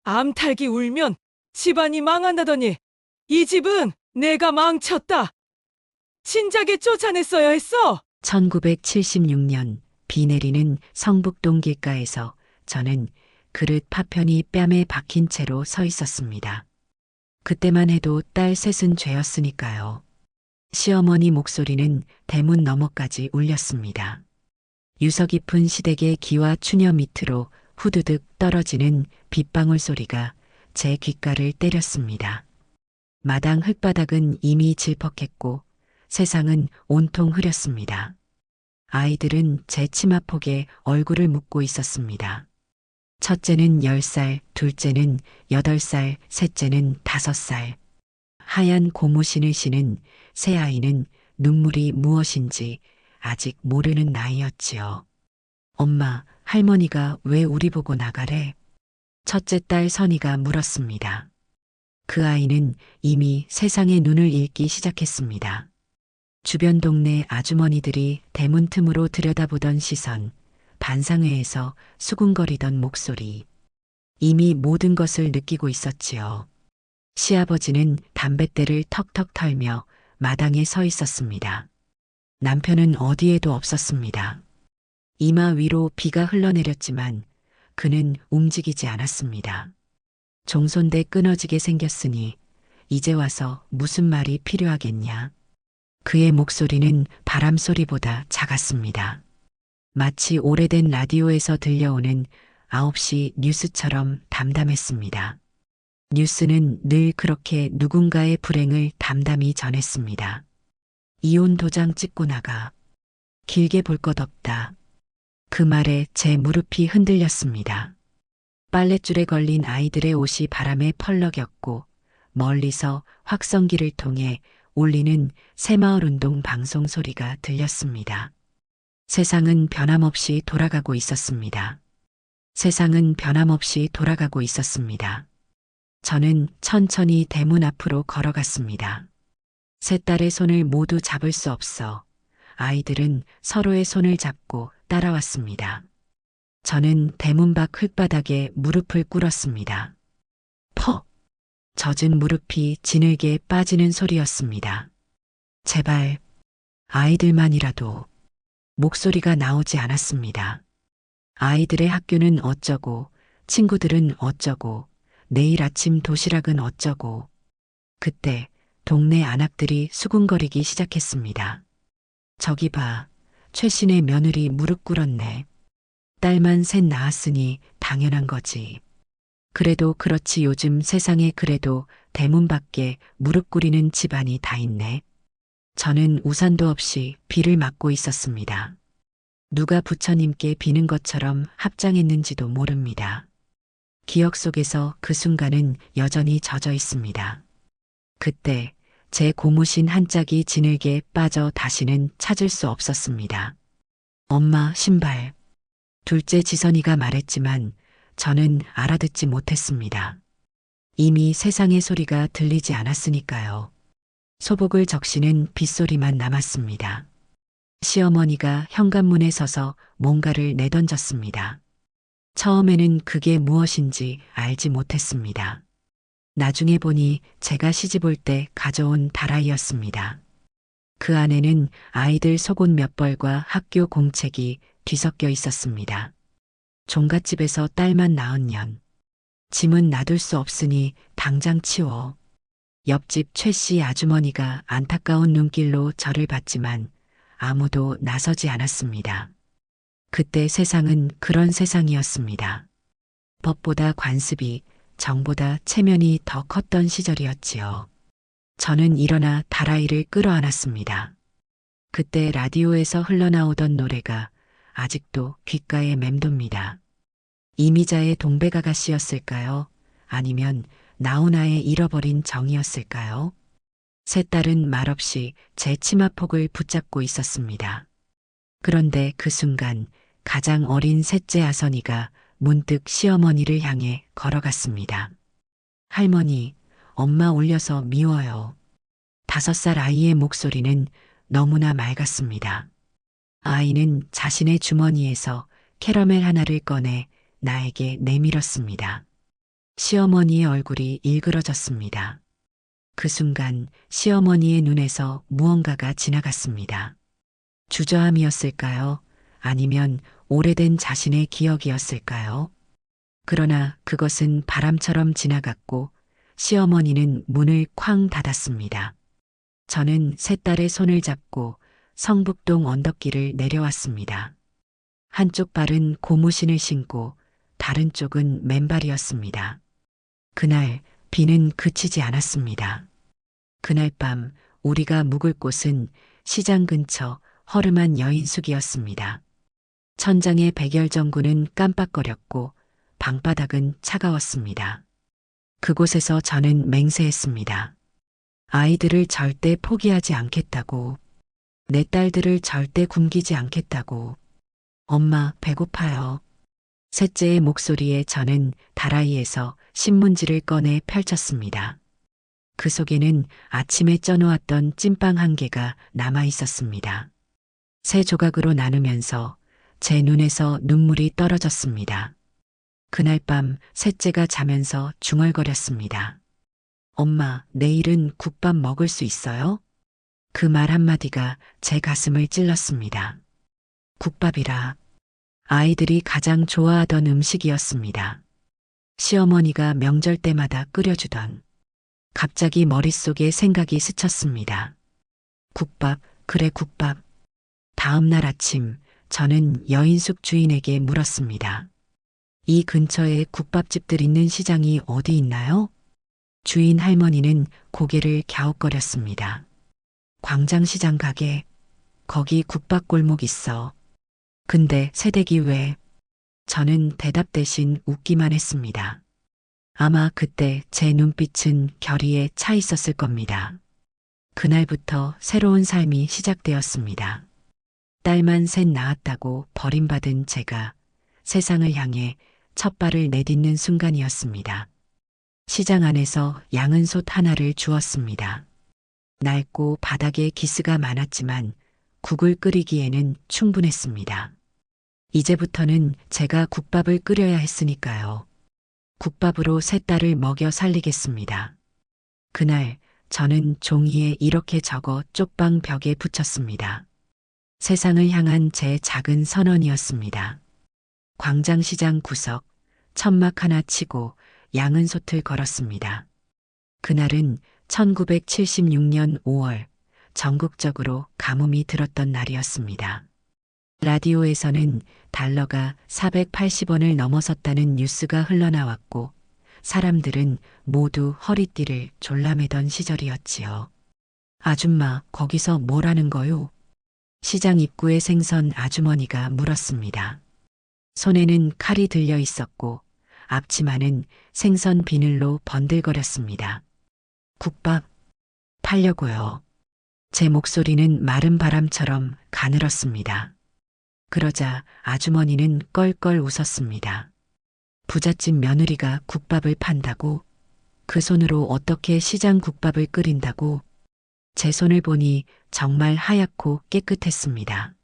암탉이 울면 집안이 망한다더니 이 집은 내가 망쳤다. 진작에 쫓아냈어야 했어. 1976년 비 내리는 성북동 길가에서 저는 그릇 파편이 뺨에 박힌 채로 서 있었습니다. 그때만 해도 딸 셋은 죄였으니까요. 시어머니 목소리는 대문 너머까지 울렸습니다. 유서 깊은 시댁의 기와 추녀 밑으로 후두득 떨어지는 빗방울 소리가 제 귓가를 때렸습니다. 마당 흙바닥은 이미 질퍽했고 세상은 온통 흐렸습니다. 아이들은 제 치마폭에 얼굴을 묻고 있었습니다. 첫째는 10살, 둘째는 8살, 셋째는 5살. 하얀 고무신을 신은 새 아이는 눈물이 무엇인지 아직 모르는 나이였지요. 엄마, 할머니가 왜 우리 보고 나가래? 첫째 딸 선이가 물었습니다. 그 아이는 이미 세상의 눈을 읽기 시작했습니다. 주변 동네 아주머니들이 대문 틈으로 들여다보던 시선, 반상회에서 수군거리던 목소리. 이미 모든 것을 느끼고 있었지요. 시아버지는 담뱃대를 턱턱 털며 마당에 서 있었습니다. 남편은 어디에도 없었습니다. 이마 위로 비가 흘러내렸지만 그는 움직이지 않았습니다. 종손대 끊어지게 생겼으니 이제 와서 무슨 말이 필요하겠냐. 그의 목소리는 바람 소리보다 작았습니다. 마치 오래된 라디오에서 들려오는 9시 뉴스처럼 담담했습니다. 뉴스는 늘 그렇게 누군가의 불행을 담담히 전했습니다. 이혼 도장 찍고 나가. 길게 볼 것 없다. 그 말에 제 무릎이 흔들렸습니다. 빨랫줄에 걸린 아이들의 옷이 바람에 펄럭였고 멀리서 확성기를 통해 울리는 새마을운동 방송 소리가 들렸습니다. 세상은 변함없이 돌아가고 있었습니다. 세상은 변함없이 돌아가고 있었습니다. 저는 천천히 대문 앞으로 걸어갔습니다. 세 딸의 손을 모두 잡을 수 없어 아이들은 서로의 손을 잡고 따라왔습니다. 저는 대문 밖 흙바닥에 무릎을 꿇었습니다. 퍽! 젖은 무릎이 지늘게 빠지는 소리였습니다. 제발, 아이들만이라도. 목소리가 나오지 않았습니다. 아이들의 학교는 어쩌고, 친구들은 어쩌고, 내일 아침 도시락은 어쩌고. 그때 동네 안악들이 수군거리기 시작했습니다. 저기 봐, 최신의 며느리 무릎 꿇었네. 딸만 셋 낳았으니 당연한 거지. 그래도 그렇지 요즘 세상에 그래도 대문 밖에 무릎 꿇이는 집안이 다 있네. 저는 우산도 없이 비를 맞고 있었습니다. 누가 부처님께 비는 것처럼 합장했는지도 모릅니다. 기억 속에서 그 순간은 여전히 젖어 있습니다. 그때 제 고무신 한 짝이 지늘게 빠져 다시는 찾을 수 없었습니다. 엄마 신발. 둘째 지선이가 말했지만 저는 알아듣지 못했습니다. 이미 세상의 소리가 들리지 않았으니까요. 소복을 적시는 빗소리만 남았습니다. 시어머니가 현관문에 서서 뭔가를 내던졌습니다. 처음에는 그게 무엇인지 알지 못했습니다. 나중에 보니 제가 시집올 때 가져온 다라이였습니다. 그 안에는 아이들 속옷 몇 벌과 학교 공책이 뒤섞여 있었습니다. 종갓집에서 딸만 낳은 년. 짐은 놔둘 수 없으니 당장 치워. 옆집 최씨 아주머니가 안타까운 눈길로 저를 봤지만 아무도 나서지 않았습니다. 그때 세상은 그런 세상이었습니다. 법보다 관습이, 정보다 체면이 더 컸던 시절이었지요. 저는 일어나 다라이를 끌어안았습니다. 그때 라디오에서 흘러나오던 노래가 아직도 귓가에 맴돕니다. 이미자의 동백아가씨였을까요? 아니면 나훈아의 잃어버린 정이었을까요? 세 딸은 말없이 제 치마폭을 붙잡고 있었습니다. 그런데 그 순간 가장 어린 셋째 아선이가 문득 시어머니를 향해 걸어갔습니다. 할머니, 엄마 울려서 미워요. 5살 아이의 목소리는 너무나 맑았습니다. 아이는 자신의 주머니에서 캐러멜 하나를 꺼내 나에게 내밀었습니다. 시어머니의 얼굴이 일그러졌습니다. 그 순간 시어머니의 눈에서 무언가가 지나갔습니다. 주저함이었을까요? 아니면 오래된 자신의 기억이었을까요? 그러나 그것은 바람처럼 지나갔고 시어머니는 문을 쾅 닫았습니다. 저는 세 딸의 손을 잡고 성북동 언덕길을 내려왔습니다. 한쪽 발은 고무신을 신고 다른 쪽은 맨발이었습니다. 그날 비는 그치지 않았습니다. 그날 밤 우리가 묵을 곳은 시장 근처 허름한 여인숙이었습니다. 천장의 백열전구는 깜빡거렸고 방바닥은 차가웠습니다. 그곳에서 저는 맹세했습니다. 아이들을 절대 포기하지 않겠다고, 내 딸들을 절대 굶기지 않겠다고. 엄마, 배고파요. 셋째의 목소리에 저는 다라이에서 신문지를 꺼내 펼쳤습니다. 그 속에는 아침에 쪄놓았던 찐빵 한 개가 남아 있었습니다. 세 조각으로 나누면서 제 눈에서 눈물이 떨어졌습니다. 그날 밤 셋째가 자면서 중얼거렸습니다. 엄마, 내일은 국밥 먹을 수 있어요? 그 말 한마디가 제 가슴을 찔렀습니다. 국밥이라 아이들이 가장 좋아하던 음식이었습니다. 시어머니가 명절 때마다 끓여주던. 갑자기 머릿속에 생각이 스쳤습니다. 국밥, 그래 국밥. 다음 날 아침 저는 여인숙 주인에게 물었습니다. 이 근처에 국밥집들 있는 시장이 어디 있나요? 주인 할머니는 고개를 갸웃거렸습니다. 광장시장 가게, 거기 국밥골목 있어. 근데 새댁이 왜? 저는 대답 대신 웃기만 했습니다. 아마 그때 제 눈빛은 결의에 차 있었을 겁니다. 그날부터 새로운 삶이 시작되었습니다. 딸만 셋 낳았다고 버림받은 제가 세상을 향해 첫 발을 내딛는 순간이었습니다. 시장 안에서 양은 솥 하나를 주었습니다. 낡고 바닥에 기스가 많았지만 국을 끓이기에는 충분했습니다. 이제부터는 제가 국밥을 끓여야 했으니까요. 국밥으로 세 딸을 먹여 살리겠습니다. 그날 저는 종이에 이렇게 적어 쪽방 벽에 붙였습니다. 세상을 향한 제 작은 선언이었습니다. 광장시장 구석, 천막 하나 치고 양은 솥을 걸었습니다. 그날은 1976년 5월 전국적으로 가뭄이 들었던 날이었습니다. 라디오에서는 달러가 480원을 넘어섰다는 뉴스가 흘러나왔고 사람들은 모두 허리띠를 졸라매던 시절이었지요. 아줌마, 거기서 뭘 하는 거요? 시장 입구에 생선 아주머니가 물었습니다. 손에는 칼이 들려 있었고 앞치마는 생선 비늘로 번들거렸습니다. 국밥 팔려고요. 제 목소리는 마른 바람처럼 가늘었습니다. 그러자 아주머니는 껄껄 웃었습니다. 부잣집 며느리가 국밥을 판다고? 그 손으로 어떻게 시장 국밥을 끓인다고? 제 손을 보니 정말 하얗고 깨끗했습니다.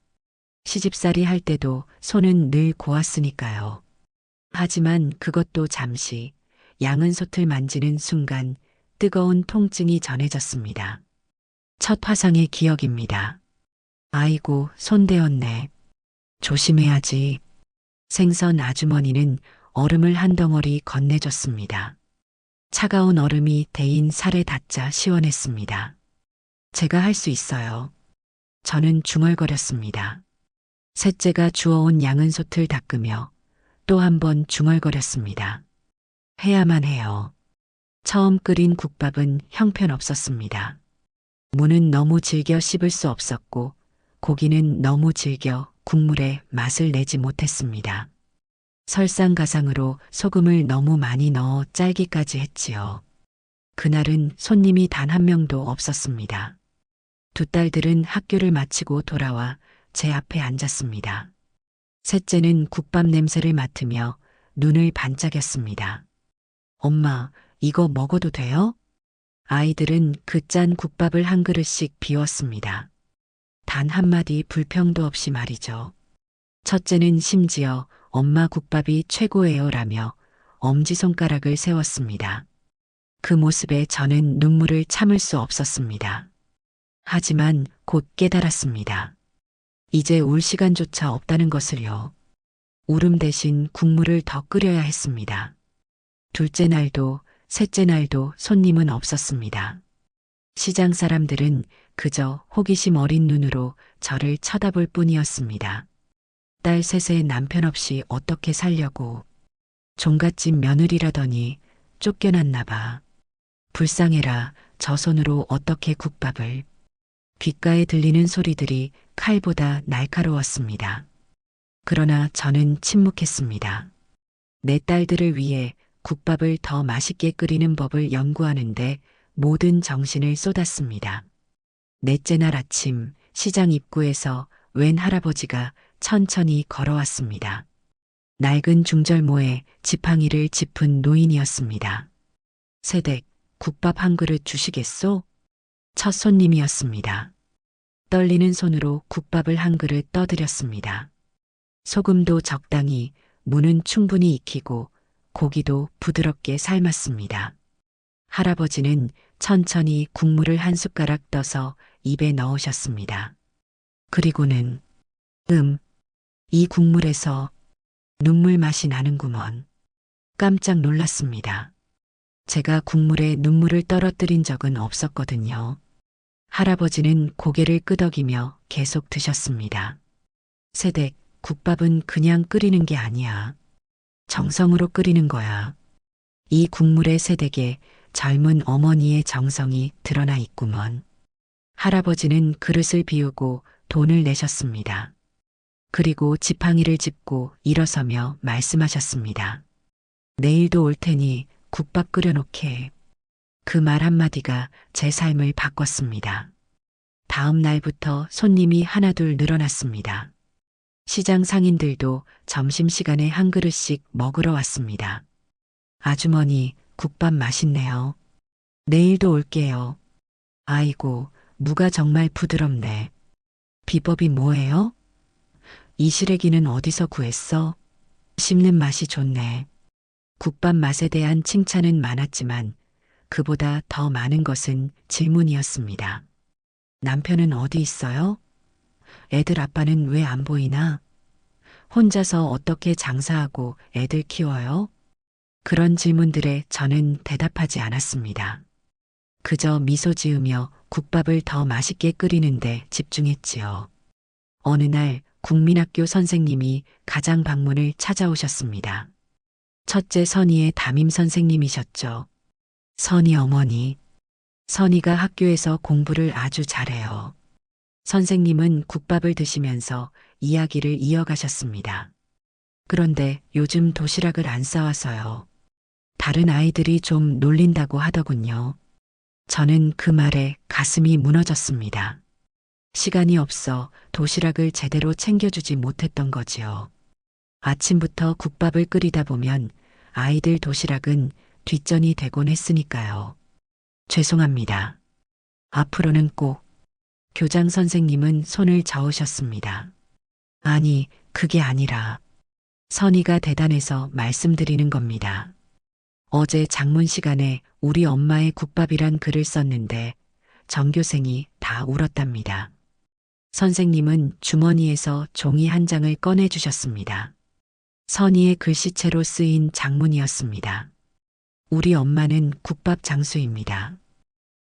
시집살이 할 때도 손은 늘 고왔으니까요. 하지만 그것도 잠시 양은 솥을 만지는 순간 뜨거운 통증이 전해졌습니다. 첫 화상의 기억입니다. 아이고, 손대었네. 조심해야지. 생선 아주머니는 얼음을 한 덩어리 건네줬습니다. 차가운 얼음이 데인 살에 닿자 시원했습니다. 제가 할 수 있어요. 저는 중얼거렸습니다. 셋째가 주워온 양은 솥을 닦으며 또 한 번 중얼거렸습니다. 해야만 해요. 처음 끓인 국밥은 형편없었습니다. 무는 너무 질겨 씹을 수 없었고 고기는 너무 질겨 국물에 맛을 내지 못했습니다. 설상가상으로 소금을 너무 많이 넣어 짤기까지 했지요. 그날은 손님이 단 한 명도 없었습니다. 두 딸들은 학교를 마치고 돌아와 제 앞에 앉았습니다. 셋째는 국밥 냄새를 맡으며 눈을 반짝였습니다. 엄마, 이거 먹어도 돼요? 아이들은 그 짠 국밥을 한 그릇씩 비웠습니다. 단 한마디 불평도 없이 말이죠. 첫째는 심지어 엄마 국밥이 최고예요라며 엄지손가락을 세웠습니다. 그 모습에 저는 눈물을 참을 수 없었습니다. 하지만 곧 깨달았습니다. 이제 울 시간조차 없다는 것을요. 울음 대신 국물을 더 끓여야 했습니다. 둘째 날도 셋째 날도 손님은 없었습니다. 시장 사람들은 그저 호기심 어린 눈으로 저를 쳐다볼 뿐이었습니다. 딸 셋의 남편 없이 어떻게 살려고. 종갓집 며느리라더니 쫓겨났나 봐. 불쌍해라. 저 손으로 어떻게 국밥을. 귓가에 들리는 소리들이 칼보다 날카로웠습니다. 그러나 저는 침묵했습니다. 내 딸들을 위해 국밥을 더 맛있게 끓이는 법을 연구하는데 모든 정신을 쏟았습니다. 넷째 날 아침 시장 입구에서 웬 할아버지가 천천히 걸어왔습니다. 낡은 중절모에 지팡이를 짚은 노인이었습니다. 새댁, 국밥 한 그릇 주시겠소? 첫 손님이었습니다. 떨리는 손으로 국밥을 한 그릇 떠드렸습니다. 소금도 적당히, 무는 충분히 익히고 고기도 부드럽게 삶았습니다. 할아버지는 천천히 국물을 한 숟가락 떠서 입에 넣으셨습니다. 그리고는 이 국물에서 눈물 맛이 나는구먼. 깜짝 놀랐습니다. 제가 국물에 눈물을 떨어뜨린 적은 없었거든요. 할아버지는 고개를 끄덕이며 계속 드셨습니다. 새댁, 국밥은 그냥 끓이는 게 아니야. 정성으로 끓이는 거야. 이 국물의 새댁에 젊은 어머니의 정성이 드러나 있구먼. 할아버지는 그릇을 비우고 돈을 내셨습니다. 그리고 지팡이를 짚고 일어서며 말씀하셨습니다. 내일도 올 테니 국밥 끓여놓게. 그 말 한마디가 제 삶을 바꿨습니다. 다음 날부터 손님이 하나둘 늘어났습니다. 시장 상인들도 점심시간에 한 그릇씩 먹으러 왔습니다. 아주머니, 국밥 맛있네요. 내일도 올게요. 아이고, 무가 정말 부드럽네. 비법이 뭐예요? 이 시래기는 어디서 구했어? 씹는 맛이 좋네. 국밥 맛에 대한 칭찬은 많았지만 그보다 더 많은 것은 질문이었습니다. 남편은 어디 있어요? 애들 아빠는 왜 안 보이나? 혼자서 어떻게 장사하고 애들 키워요? 그런 질문들에 저는 대답하지 않았습니다. 그저 미소 지으며 국밥을 더 맛있게 끓이는데 집중했지요. 어느 날 국민학교 선생님이 가장 방문을 찾아오셨습니다. 첫째 선희의 담임 선생님이셨죠. 선희 어머니. 선희가 학교에서 공부를 아주 잘해요. 선생님은 국밥을 드시면서 이야기를 이어가셨습니다. 그런데 요즘 도시락을 안 싸와서요. 다른 아이들이 좀 놀린다고 하더군요. 저는 그 말에 가슴이 무너졌습니다. 시간이 없어 도시락을 제대로 챙겨주지 못했던 거지요. 아침부터 국밥을 끓이다 보면 아이들 도시락은 뒷전이 되곤 했으니까요. 죄송합니다. 앞으로는 꼭. 교장 선생님은 손을 저으셨습니다. 아니, 그게 아니라 선희가 대단해서 말씀드리는 겁니다. 어제 장문 시간에 우리 엄마의 국밥이란 글을 썼는데 전교생이 다 울었답니다. 선생님은 주머니에서 종이 한 장을 꺼내주셨습니다. 선희의 글씨체로 쓰인 장문이었습니다. 우리 엄마는 국밥 장수입니다.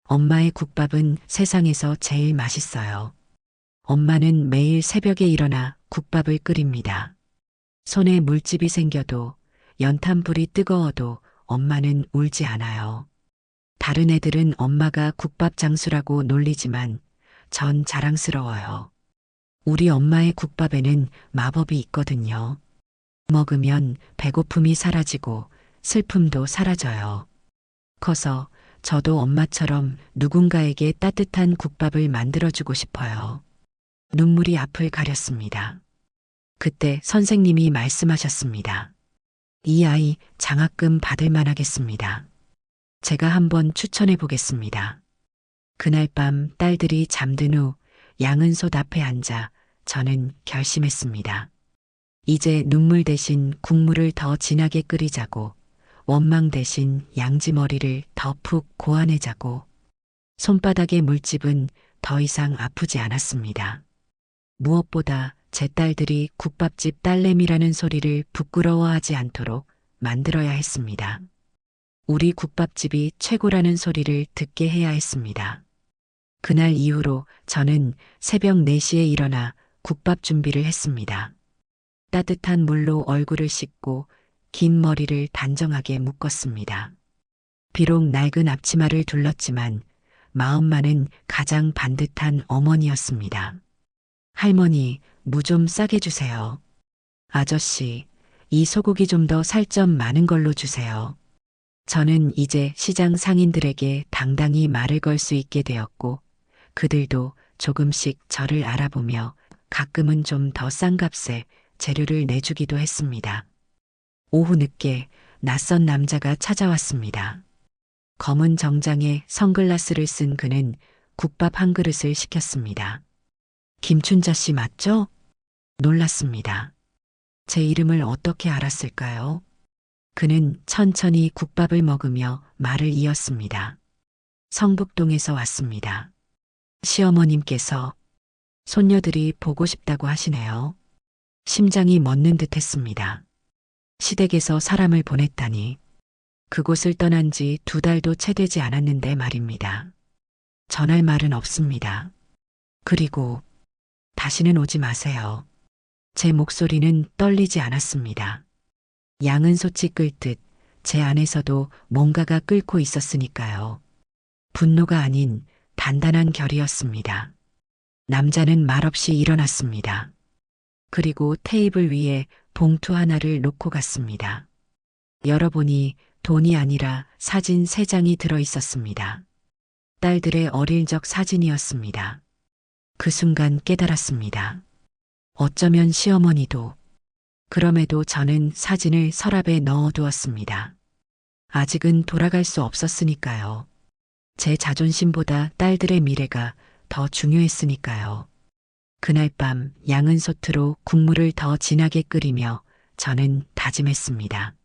엄마의 국밥은 세상에서 제일 맛있어요. 엄마는 매일 새벽에 일어나 국밥을 끓입니다. 손에 물집이 생겨도 연탄불이 뜨거워도 엄마는 울지 않아요. 다른 애들은 엄마가 국밥 장수라고 놀리지만 전 자랑스러워요. 우리 엄마의 국밥에는 마법이 있거든요. 먹으면 배고픔이 사라지고 슬픔도 사라져요. 커서 저도 엄마처럼 누군가에게 따뜻한 국밥을 만들어주고 싶어요. 눈물이 앞을 가렸습니다. 그때 선생님이 말씀하셨습니다. 이 아이 장학금 받을 만하겠습니다. 제가 한번 추천해 보겠습니다. 그날 밤 딸들이 잠든 후 양은솥 앞에 앉아 저는 결심했습니다. 이제 눈물 대신 국물을 더 진하게 끓이자고 원망 대신 양지머리를 더 푹 고안해자고 손바닥의 물집은 더 이상 아프지 않았습니다. 무엇보다 제 딸들이 국밥집 딸내미라는 소리를 부끄러워하지 않도록 만들어야 했습니다. 우리 국밥집이 최고라는 소리를 듣게 해야 했습니다. 그날 이후로 저는 새벽 4시에 일어나 국밥 준비를 했습니다. 따뜻한 물로 얼굴을 씻고 긴 머리를 단정하게 묶었습니다. 비록 낡은 앞치마를 둘렀지만 마음만은 가장 반듯한 어머니였습니다. 할머니, 무 좀 싸게 주세요. 아저씨, 이 소고기 좀 더 살 점 많은 걸로 주세요. 저는 이제 시장 상인들에게 당당히 말을 걸 수 있게 되었고, 그들도 조금씩 저를 알아보며 가끔은 좀 더 싼 값에 재료를 내주기도 했습니다. 오후 늦게 낯선 남자가 찾아왔습니다. 검은 정장에 선글라스를 쓴 그는 국밥 한 그릇을 시켰습니다. 김춘자 씨 맞죠? 놀랐습니다. 제 이름을 어떻게 알았을까요? 그는 천천히 국밥을 먹으며 말을 이었습니다. 성북동에서 왔습니다. 시어머님께서 손녀들이 보고 싶다고 하시네요. 심장이 멎는 듯 했습니다. 시댁에서 사람을 보냈다니. 그곳을 떠난 지 2달도 채 되지 않았는데 말입니다. 전할 말은 없습니다. 그리고 다시는 오지 마세요. 제 목소리는 떨리지 않았습니다. 양은 솥이 끓 듯 제 안에서도 뭔가가 끓고 있었으니까요. 분노가 아닌 단단한 결이었습니다. 남자는 말없이 일어났습니다. 그리고 테이블 위에 봉투 하나를 놓고 갔습니다. 열어보니 돈이 아니라 사진 3장이 들어 있었습니다. 딸들의 어릴 적 사진이었습니다. 그 순간 깨달았습니다. 어쩌면 시어머니도. 그럼에도 저는 사진을 서랍에 넣어두었습니다. 아직은 돌아갈 수 없었으니까요. 제 자존심보다 딸들의 미래가 더 중요했으니까요. 그날 밤 양은 솥으로 국물을 더 진하게 끓이며 저는 다짐했습니다.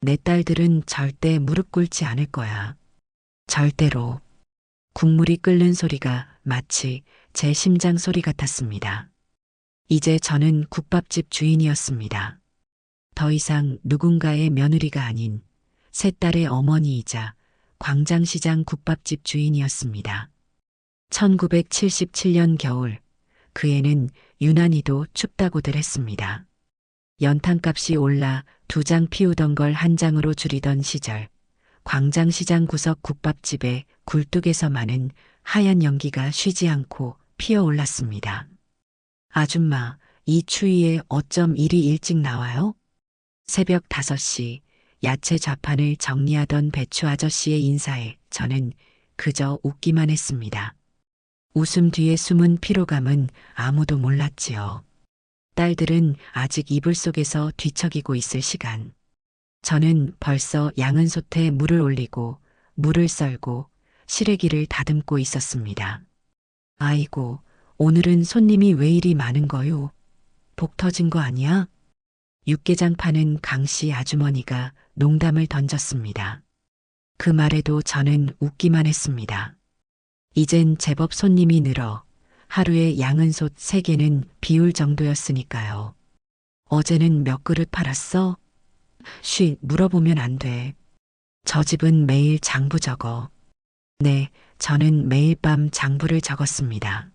내 딸들은 절대 무릎 꿇지 않을 거야. 절대로. 국물이 끓는 소리가 마치 제 심장 소리 같았습니다. 이제 저는 국밥집 주인이었습니다. 더 이상 누군가의 며느리가 아닌 세 딸의 어머니이자 광장시장 국밥집 주인이었습니다. 1977년 겨울 그 애는 유난히도 춥다고들 했습니다. 연탄값이 올라 2장 피우던 걸 1장으로 줄이던 시절 광장시장 구석 국밥집에 굴뚝에서만은 하얀 연기가 쉬지 않고 피어올랐습니다. 아줌마, 이 추위에 어쩜 이리 일찍 나와요? 새벽 5시 야채 좌판을 정리하던 배추 아저씨의 인사에 저는 그저 웃기만 했습니다. 웃음 뒤에 숨은 피로감은 아무도 몰랐지요. 딸들은 아직 이불 속에서 뒤척이고 있을 시간. 저는 벌써 양은 솥에 물을 올리고 물을 썰고 시래기를 다듬고 있었습니다. 아이고, 오늘은 손님이 왜 이리 많은 거요? 복 터진 거 아니야? 육개장 파는 강씨 아주머니가 농담을 던졌습니다. 그 말에도 저는 웃기만 했습니다. 이젠 제법 손님이 늘어 하루에 양은 솥 3개는 비울 정도였으니까요. 어제는 몇 그릇 팔았어? 쉬, 물어보면 안 돼. 저 집은 매일 장부 적어. 네, 저는 매일 밤 장부를 적었습니다.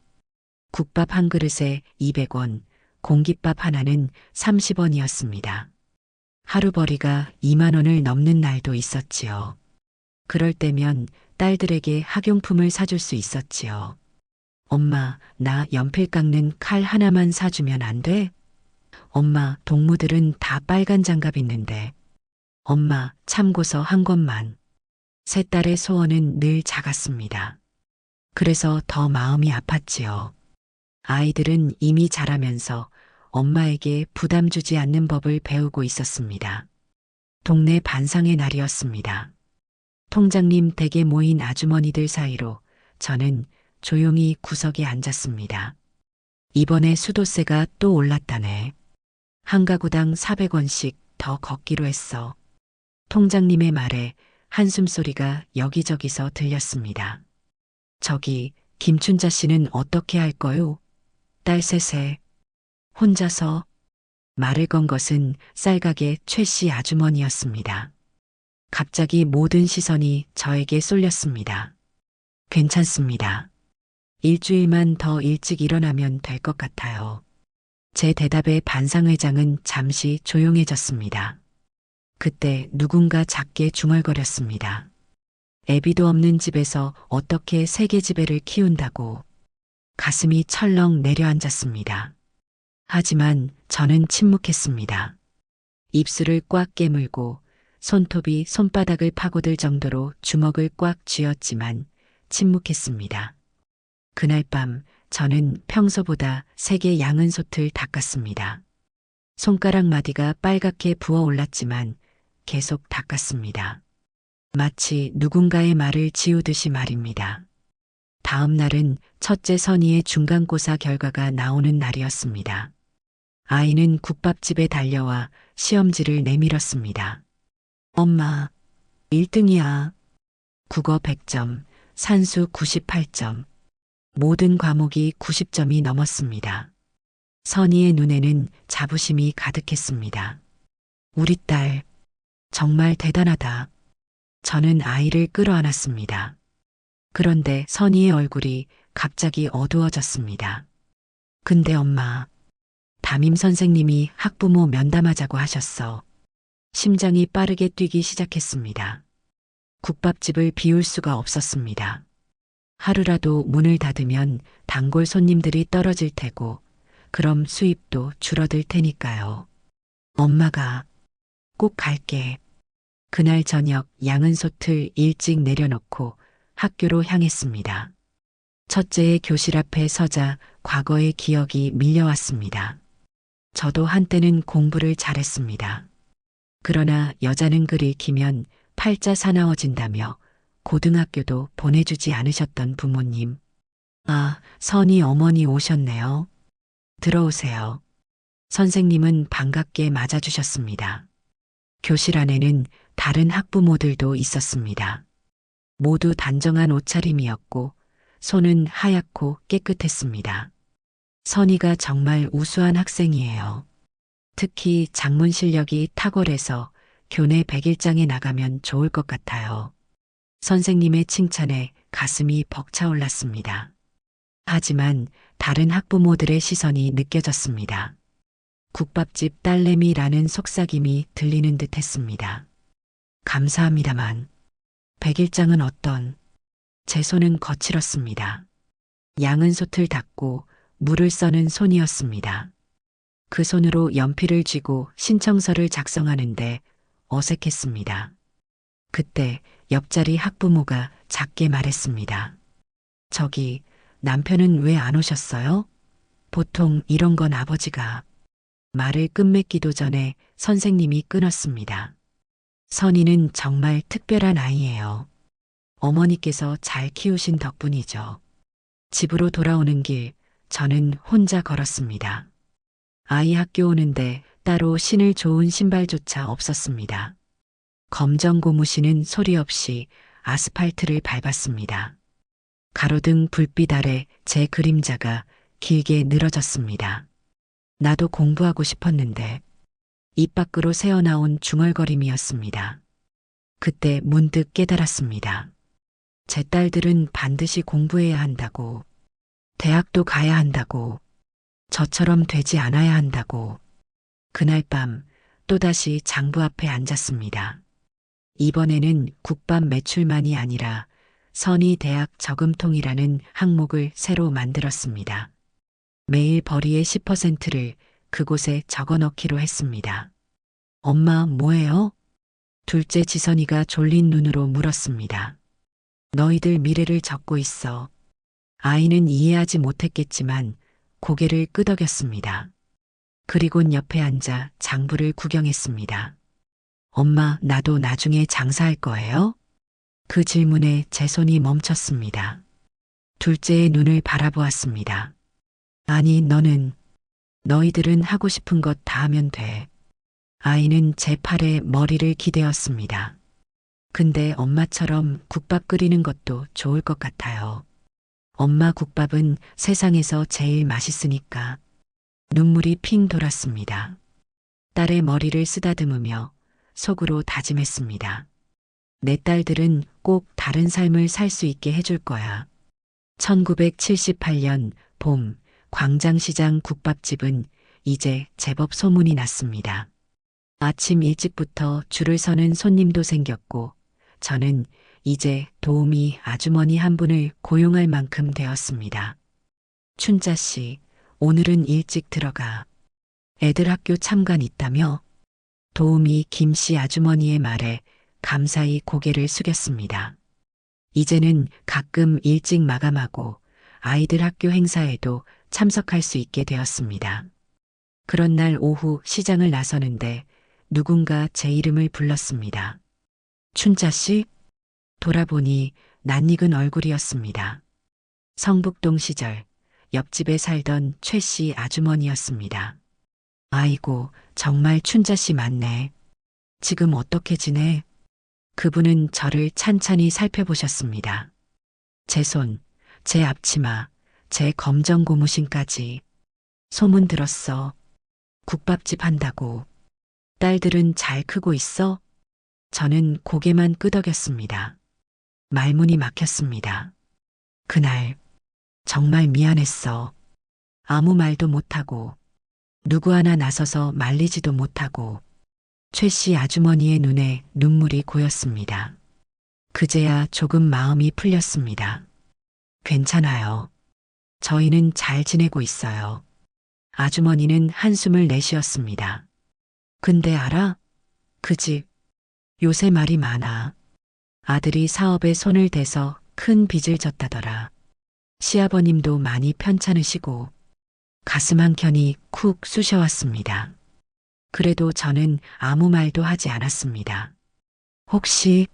국밥 한 그릇에 200원, 공깃밥 하나는 30원이었습니다. 하루벌이가 2만 원을 넘는 날도 있었지요. 그럴 때면 딸들에게 학용품을 사줄 수 있었지요. 엄마, 나 연필 깎는 칼 하나만 사주면 안 돼? 엄마, 동무들은 다 빨간 장갑 있는데. 엄마, 참고서 한 권만. 세 딸의 소원은 늘 작았습니다. 그래서 더 마음이 아팠지요. 아이들은 이미 자라면서 엄마에게 부담 주지 않는 법을 배우고 있었습니다. 동네 반상의 날이었습니다. 통장님 댁에 모인 아주머니들 사이로 저는 조용히 구석에 앉았습니다. 이번에 수도세가 또 올랐다네. 한 가구당 400원씩 더 걷기로 했어. 통장님의 말에 한숨소리가 여기저기서 들렸습니다. 저기 김춘자 씨는 어떻게 할 거요? 딸 셋에 혼자서. 말을 건 것은 쌀가게 최 씨 아주머니였습니다. 갑자기 모든 시선이 저에게 쏠렸습니다. 괜찮습니다. 일주일만 더 일찍 일어나면 될 것 같아요. 제 대답에 반상회장은 잠시 조용해졌습니다. 그때 누군가 작게 중얼거렸습니다. 애비도 없는 집에서 어떻게 세계지배를 키운다고. 가슴이 철렁 내려앉았습니다. 하지만 저는 침묵했습니다. 입술을 꽉 깨물고 손톱이 손바닥을 파고들 정도로 주먹을 꽉 쥐었지만 침묵했습니다. 그날 밤 저는 평소보다 세게 양은 솥을 닦았습니다. 손가락 마디가 빨갛게 부어올랐지만 계속 닦았습니다. 마치 누군가의 말을 지우듯이 말입니다. 다음 날은 첫째 선희의 중간고사 결과가 나오는 날이었습니다. 아이는 국밥집에 달려와 시험지를 내밀었습니다. 엄마, 1등이야. 국어 100점, 산수 98점. 모든 과목이 90점이 넘었습니다. 선희의 눈에는 자부심이 가득했습니다. 우리 딸, 정말 대단하다. 저는 아이를 끌어안았습니다. 그런데 선희의 얼굴이 갑자기 어두워졌습니다. 근데 엄마, 담임 선생님이 학부모 면담하자고 하셨어. 심장이 빠르게 뛰기 시작했습니다. 국밥집을 비울 수가 없었습니다. 하루라도 문을 닫으면 단골 손님들이 떨어질 테고, 그럼 수입도 줄어들 테니까요. 엄마가 꼭 갈게. 그날 저녁 양은 솥을 일찍 내려놓고 학교로 향했습니다. 첫째의 교실 앞에 서자 과거의 기억이 밀려왔습니다. 저도 한때는 공부를 잘했습니다. 그러나 여자는 글 읽히면 팔자 사나워진다며 고등학교도 보내주지 않으셨던 부모님. 아, 선희 어머니 오셨네요. 들어오세요. 선생님은 반갑게 맞아주셨습니다. 교실 안에는 다른 학부모들도 있었습니다. 모두 단정한 옷차림이었고 손은 하얗고 깨끗했습니다. 선희가 정말 우수한 학생이에요. 특히 작문 실력이 탁월해서 교내 100일장에 나가면 좋을 것 같아요. 선생님의 칭찬에 가슴이 벅차올랐습니다. 하지만 다른 학부모들의 시선이 느껴졌습니다. 국밥집 딸내미라는 속삭임이 들리는 듯 했습니다. 감사합니다만 100일장은 어떤. 제 손은 거칠었습니다. 양은 솥을 닦고 물을 써는 손이었습니다. 그 손으로 연필을 쥐고 신청서를 작성하는데 어색했습니다. 그때 옆자리 학부모가 작게 말했습니다. 저기, 남편은 왜 안 오셨어요? 보통 이런 건 아버지가. 말을 끝맺기도 전에 선생님이 끊었습니다. 선희는 정말 특별한 아이예요. 어머니께서 잘 키우신 덕분이죠. 집으로 돌아오는 길, 저는 혼자 걸었습니다. 아이 학교 오는데 따로 신을 좋은 신발조차 없었습니다. 검정 고무신은 소리 없이 아스팔트를 밟았습니다. 가로등 불빛 아래 제 그림자가 길게 늘어졌습니다. 나도 공부하고 싶었는데 입 밖으로 새어나온 중얼거림이었습니다. 그때 문득 깨달았습니다. 제 딸들은 반드시 공부해야 한다고, 대학도 가야 한다고, 저처럼 되지 않아야 한다고. 그날 밤 또다시 장부 앞에 앉았습니다. 이번에는 국밥 매출만이 아니라 선희 대학 저금통이라는 항목을 새로 만들었습니다. 매일 벌이의 10%를 그곳에 적어 넣기로 했습니다. 엄마, 뭐해요? 둘째 지선이가 졸린 눈으로 물었습니다. 너희들 미래를 적고 있어. 아이는 이해하지 못했겠지만 고개를 끄덕였습니다. 그리곤 옆에 앉아 장부를 구경했습니다. 엄마, 나도 나중에 장사할 거예요? 그 질문에 제 손이 멈췄습니다. 둘째의 눈을 바라보았습니다. 아니, 너희들은 하고 싶은 것 다 하면 돼. 아이는 제 팔에 머리를 기대었습니다. 근데 엄마처럼 국밥 끓이는 것도 좋을 것 같아요. 엄마 국밥은 세상에서 제일 맛있으니까. 눈물이 핑 돌았습니다. 딸의 머리를 쓰다듬으며 속으로 다짐했습니다. 내 딸들은 꼭 다른 삶을 살 수 있게 해줄 거야. 1978년 봄, 광장시장 국밥집은 이제 제법 소문이 났습니다. 아침 일찍부터 줄을 서는 손님도 생겼고, 저는 이제 도우미 아주머니 한 분을 고용할 만큼 되었습니다. 춘자 씨, 오늘은 일찍 들어가. 애들 학교 참관 있다며? 도우미 김 씨 아주머니의 말에 감사히 고개를 숙였습니다. 이제는 가끔 일찍 마감하고 아이들 학교 행사에도 참석할 수 있게 되었습니다. 그런 날 오후 시장을 나서는데 누군가 제 이름을 불렀습니다. 춘자 씨? 돌아보니 낯익은 얼굴이었습니다. 성북동 시절 옆집에 살던 최 씨 아주머니였습니다. 아이고, 정말 춘자 씨 맞네. 지금 어떻게 지내? 그분은 저를 찬찬히 살펴보셨습니다. 제 손, 제 앞치마, 제 검정 고무신까지. 소문 들었어. 국밥집 한다고. 딸들은 잘 크고 있어? 저는 고개만 끄덕였습니다. 말문이 막혔습니다. 그날 정말 미안했어. 아무 말도 못하고 누구 하나 나서서 말리지도 못하고. 최 씨 아주머니의 눈에 눈물이 고였습니다. 그제야 조금 마음이 풀렸습니다. 괜찮아요. 저희는 잘 지내고 있어요. 아주머니는 한숨을 내쉬었습니다. 근데 알아? 그 집 요새 말이 많아. 아들이 사업에 손을 대서 큰 빚을 졌다더라. 시아버님도 많이 편찮으시고. 가슴 한켠이 쿡 쑤셔왔습니다. 그래도 저는 아무 말도 하지 않았습니다. 혹시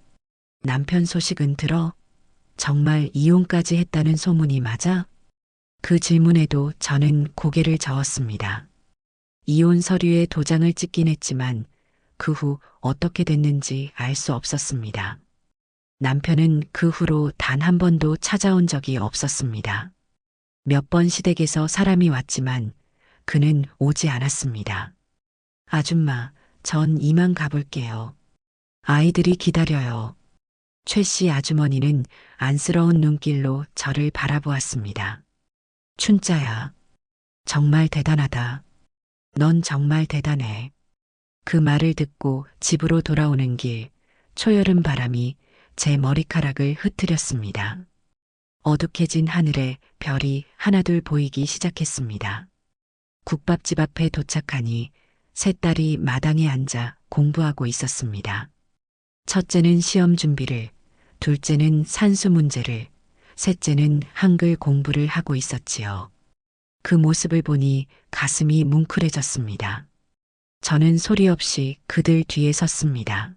남편 소식은 들어? 정말 이혼까지 했다는 소문이 맞아? 그 질문에도 저는 고개를 저었습니다. 이혼 서류에 도장을 찍긴 했지만 그 후 어떻게 됐는지 알 수 없었습니다. 남편은 그 후로 단 한 번도 찾아온 적이 없었습니다. 몇 번 시댁에서 사람이 왔지만 그는 오지 않았습니다. 아줌마, 전 이만 가볼게요. 아이들이 기다려요. 최 씨 아주머니는 안쓰러운 눈길로 저를 바라보았습니다. 춘자야, 정말 대단하다. 넌 정말 대단해. 그 말을 듣고 집으로 돌아오는 길, 초여름 바람이 제 머리카락을 흐트렸습니다. 어둑해진 하늘에 별이 하나둘 보이기 시작했습니다. 국밥집 앞에 도착하니 세 딸이 마당에 앉아 공부하고 있었습니다. 첫째는 시험 준비를, 둘째는 산수 문제를, 셋째는 한글 공부를 하고 있었지요. 그 모습을 보니 가슴이 뭉클해졌습니다. 저는 소리 없이 그들 뒤에 섰습니다.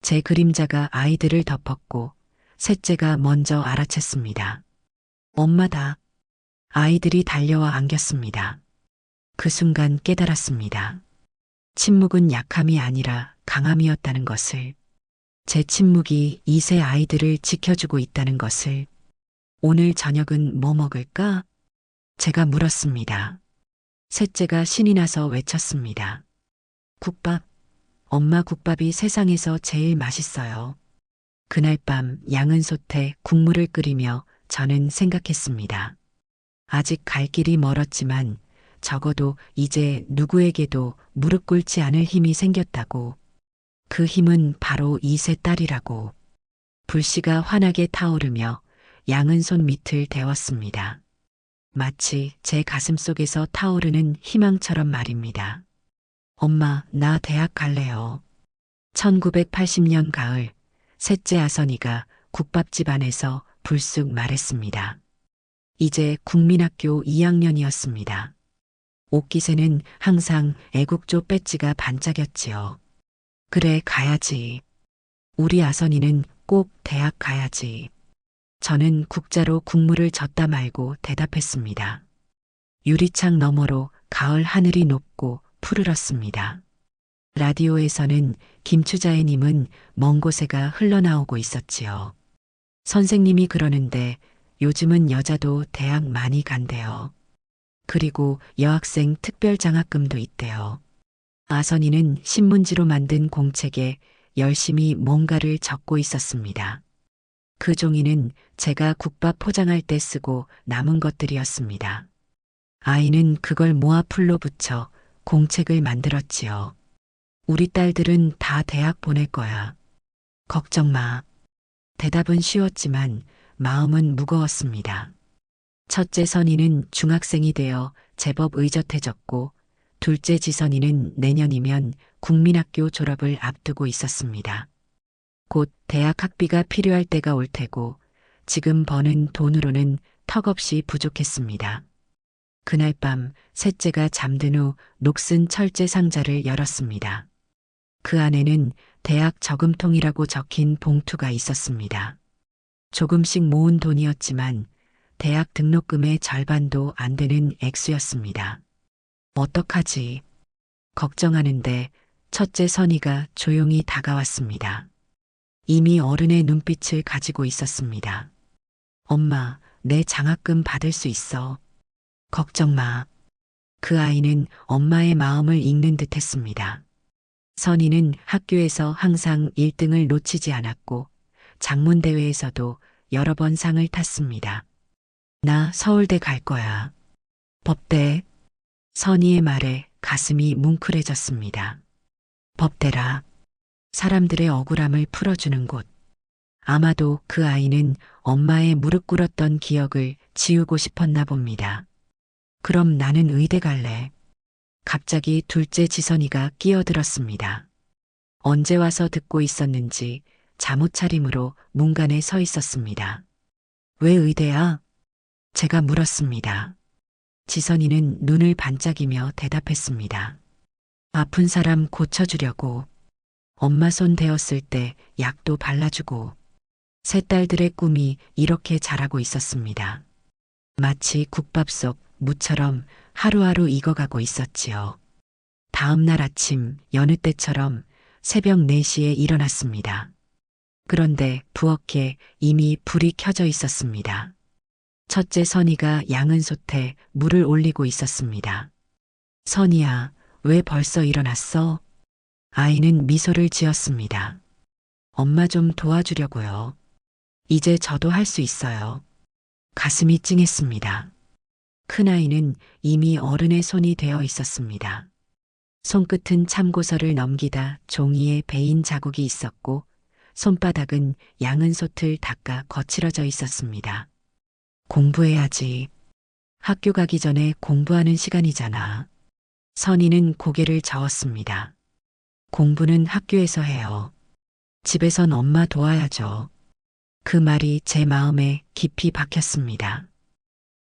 제 그림자가 아이들을 덮었고 셋째가 먼저 알아챘습니다. 엄마다. 아이들이 달려와 안겼습니다. 그 순간 깨달았습니다. 침묵은 약함이 아니라 강함이었다는 것을. 제 침묵이 이 세 아이들을 지켜주고 있다는 것을. 오늘 저녁은 뭐 먹을까? 제가 물었습니다. 셋째가 신이 나서 외쳤습니다. 국밥. 엄마 국밥이 세상에서 제일 맛있어요. 그날 밤 양은 솥에 국물을 끓이며 저는 생각했습니다. 아직 갈 길이 멀었지만 적어도 이제 누구에게도 무릎 꿇지 않을 힘이 생겼다고. 그 힘은 바로 이 세 딸이라고. 불씨가 환하게 타오르며 양은 솥 밑을 데웠습니다. 마치 제 가슴 속에서 타오르는 희망처럼 말입니다. 엄마, 나 대학 갈래요. 1980년 가을, 셋째 아선이가 국밥집 안에서 불쑥 말했습니다. 이제 국민학교 2학년이었습니다. 옷깃에는 항상 애국조 배지가 반짝였지요. 그래, 가야지. 우리 아선이는 꼭 대학 가야지. 저는 국자로 국물을 젓다 말고 대답했습니다. 유리창 너머로 가을 하늘이 높고 푸르렀습니다. 라디오에서는 김추자애님은 먼 곳에가 흘러나오고 있었지요. 선생님이 그러는데 요즘은 여자도 대학 많이 간대요. 그리고 여학생 특별장학금도 있대요. 아선이는 신문지로 만든 공책에 열심히 뭔가를 적고 있었습니다. 그 종이는 제가 국밥 포장할 때 쓰고 남은 것들이었습니다. 아이는 그걸 모아 풀로 붙여 공책을 만들었지요. 우리 딸들은 다 대학 보낼 거야. 걱정 마. 대답은 쉬웠지만 마음은 무거웠습니다. 첫째 선이는 중학생이 되어 제법 의젓해졌고 둘째 지선이는 내년이면 국민학교 졸업을 앞두고 있었습니다. 곧 대학 학비가 필요할 때가 올 테고 지금 버는 돈으로는 턱없이 부족했습니다. 그날 밤 셋째가 잠든 후 녹슨 철제 상자를 열었습니다. 그 안에는 대학 저금통이라고 적힌 봉투가 있었습니다. 조금씩 모은 돈이었지만 대학 등록금의 절반도 안 되는 액수였습니다. 어떡하지? 걱정하는데 첫째 선이가 조용히 다가왔습니다. 이미 어른의 눈빛을 가지고 있었습니다. 엄마, 내 장학금 받을 수 있어. 걱정 마. 그 아이는 엄마의 마음을 읽는 듯 했습니다. 선이는 학교에서 항상 1등을 놓치지 않았고 장문대회에서도 여러 번 상을 탔습니다. 나 서울대 갈 거야. 법대. 선이의 말에 가슴이 뭉클해졌습니다. 법대라. 사람들의 억울함을 풀어주는 곳. 아마도 그 아이는 엄마의 무릎 꿇었던 기억을 지우고 싶었나 봅니다. 그럼 나는 의대 갈래. 갑자기 둘째 지선이가 끼어들었습니다. 언제 와서 듣고 있었는지 잠옷 차림으로 문간에 서 있었습니다. 왜 의대야? 제가 물었습니다. 지선이는 눈을 반짝이며 대답했습니다. 아픈 사람 고쳐주려고. 엄마 손 대었을 때 약도 발라주고. 세 딸들의 꿈이 이렇게 자라고 있었습니다. 마치 국밥 속 무처럼 하루하루 익어가고 있었지요. 다음 날 아침 여느 때처럼 새벽 4시에 일어났습니다. 그런데 부엌에 이미 불이 켜져 있었습니다. 첫째 선이가 양은 솥에 물을 올리고 있었습니다. 선이야, 왜 벌써 일어났어? 아이는 미소를 지었습니다. 엄마 좀 도와주려고요. 이제 저도 할 수 있어요. 가슴이 찡했습니다. 큰아이는 이미 어른의 손이 되어 있었습니다. 손끝은 참고서를 넘기다 종이에 베인 자국이 있었고 손바닥은 양은 솥을 닦아 거칠어져 있었습니다. 공부해야지. 학교 가기 전에 공부하는 시간이잖아. 선이는 고개를 저었습니다. 공부는 학교에서 해요. 집에선 엄마 도와야죠. 그 말이 제 마음에 깊이 박혔습니다.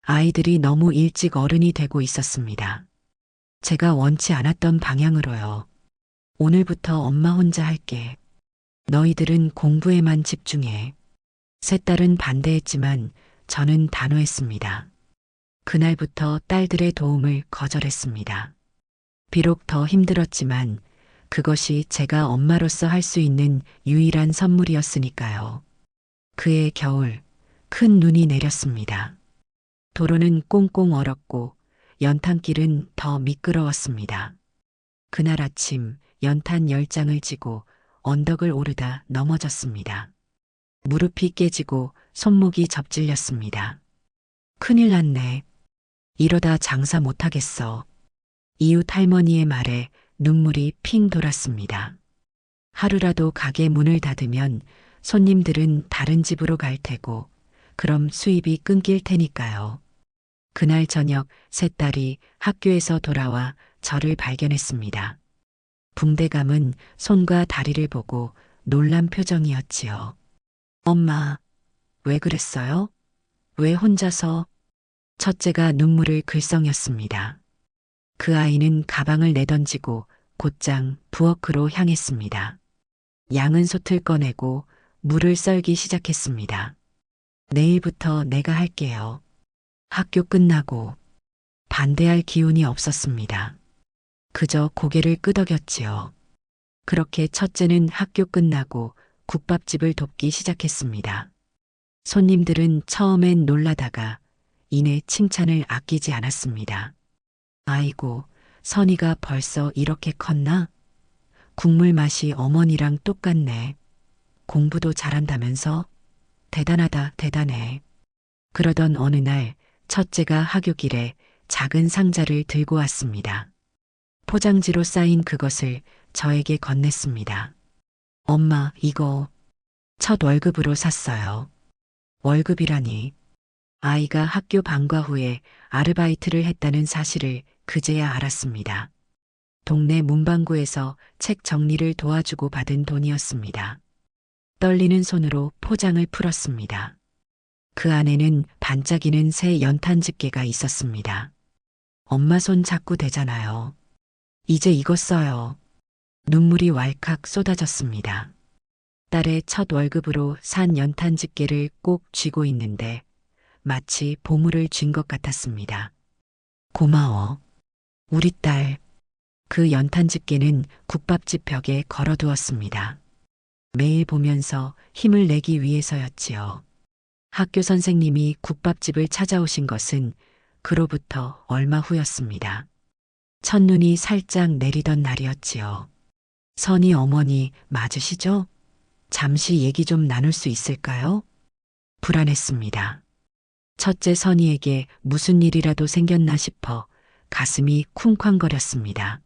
아이들이 너무 일찍 어른이 되고 있었습니다. 제가 원치 않았던 방향으로요. 오늘부터 엄마 혼자 할게. 너희들은 공부에만 집중해. 세 딸은 반대했지만 저는 단호했습니다. 그날부터 딸들의 도움을 거절했습니다. 비록 더 힘들었지만 그것이 제가 엄마로서 할 수 있는 유일한 선물이었으니까요. 그해 겨울, 큰 눈이 내렸습니다. 도로는 꽁꽁 얼었고 연탄길은 더 미끄러웠습니다. 그날 아침 연탄 10장을 지고 언덕을 오르다 넘어졌습니다. 무릎이 깨지고 손목이 접질렸습니다. 큰일 났네. 이러다 장사 못하겠어. 이웃 할머니의 말에 눈물이 핑 돌았습니다. 하루라도 가게 문을 닫으면 손님들은 다른 집으로 갈 테고 그럼 수입이 끊길 테니까요. 그날 저녁 세 딸이 학교에서 돌아와 저를 발견했습니다. 붕대감은 손과 다리를 보고 놀란 표정이었지요. 엄마, 왜 그랬어요? 왜 혼자서? 첫째가 눈물을 글썽였습니다. 그 아이는 가방을 내던지고 곧장 부엌으로 향했습니다. 양은 솥을 꺼내고 물을 썰기 시작했습니다. 내일부터 내가 할게요. 학교 끝나고 반대할 기운이 없었습니다. 그저 고개를 끄덕였지요. 그렇게 첫째는 학교 끝나고 국밥집을 돕기 시작했습니다. 손님들은 처음엔 놀라다가 이내 칭찬을 아끼지 않았습니다. 아이고, 선이가 벌써 이렇게 컸나? 국물 맛이 어머니랑 똑같네. 공부도 잘한다면서? 대단하다, 대단해. 그러던 어느 날 첫째가 하교길에 작은 상자를 들고 왔습니다. 포장지로 쌓인 그것을 저에게 건넸습니다. 엄마, 이거 첫 월급으로 샀어요. 월급이라니. 아이가 학교 방과 후에 아르바이트를 했다는 사실을 그제야 알았습니다. 동네 문방구에서 책 정리를 도와주고 받은 돈이었습니다. 떨리는 손으로 포장을 풀었습니다. 그 안에는 반짝이는 새 연탄 집게가 있었습니다. 엄마 손 잡고 되잖아요. 이제 이거 써요. 눈물이 왈칵 쏟아졌습니다. 딸의 첫 월급으로 산 연탄 집게를 꼭 쥐고 있는데 마치 보물을 쥔 것 같았습니다. 고마워. 우리 딸. 그 연탄 집게는 국밥집 벽에 걸어두었습니다. 매일 보면서 힘을 내기 위해서였지요. 학교 선생님이 국밥집을 찾아오신 것은 그로부터 얼마 후였습니다. 첫눈이 살짝 내리던 날이었지요. 선이 어머니 맞으시죠? 잠시 얘기 좀 나눌 수 있을까요? 불안했습니다. 첫째 선이에게 무슨 일이라도 생겼나 싶어 가슴이 쿵쾅거렸습니다.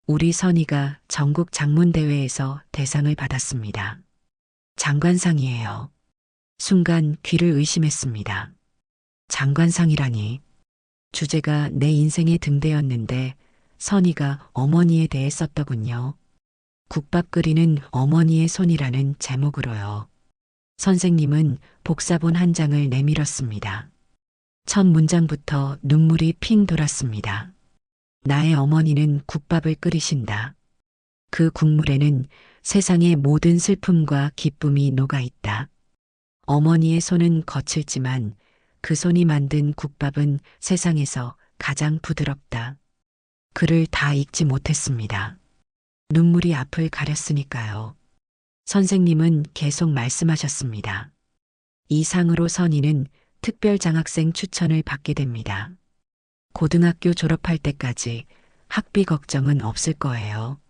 우리 선이가 전국 장문대회에서 대상을 받았습니다. 장관상이에요. 순간 귀를 의심했습니다. 장관상이라니. 주제가 내 인생의 등대였는데 선이가 어머니에 대해 썼더군요. 국밥 끓이는 어머니의 손이라는 제목으로요. 선생님은 복사본 한 장을 내밀었습니다. 첫 문장부터 눈물이 핑 돌았습니다. 나의 어머니는 국밥을 끓이신다. 그 국물에는 세상의 모든 슬픔과 기쁨이 녹아있다. 어머니의 손은 거칠지만 그 손이 만든 국밥은 세상에서 가장 부드럽다. 글을 다 읽지 못했습니다. 눈물이 앞을 가렸으니까요. 선생님은 계속 말씀하셨습니다. 이 상으로 선이는 특별장학생 추천을 받게 됩니다. 고등학교 졸업할 때까지 학비 걱정은 없을 거예요.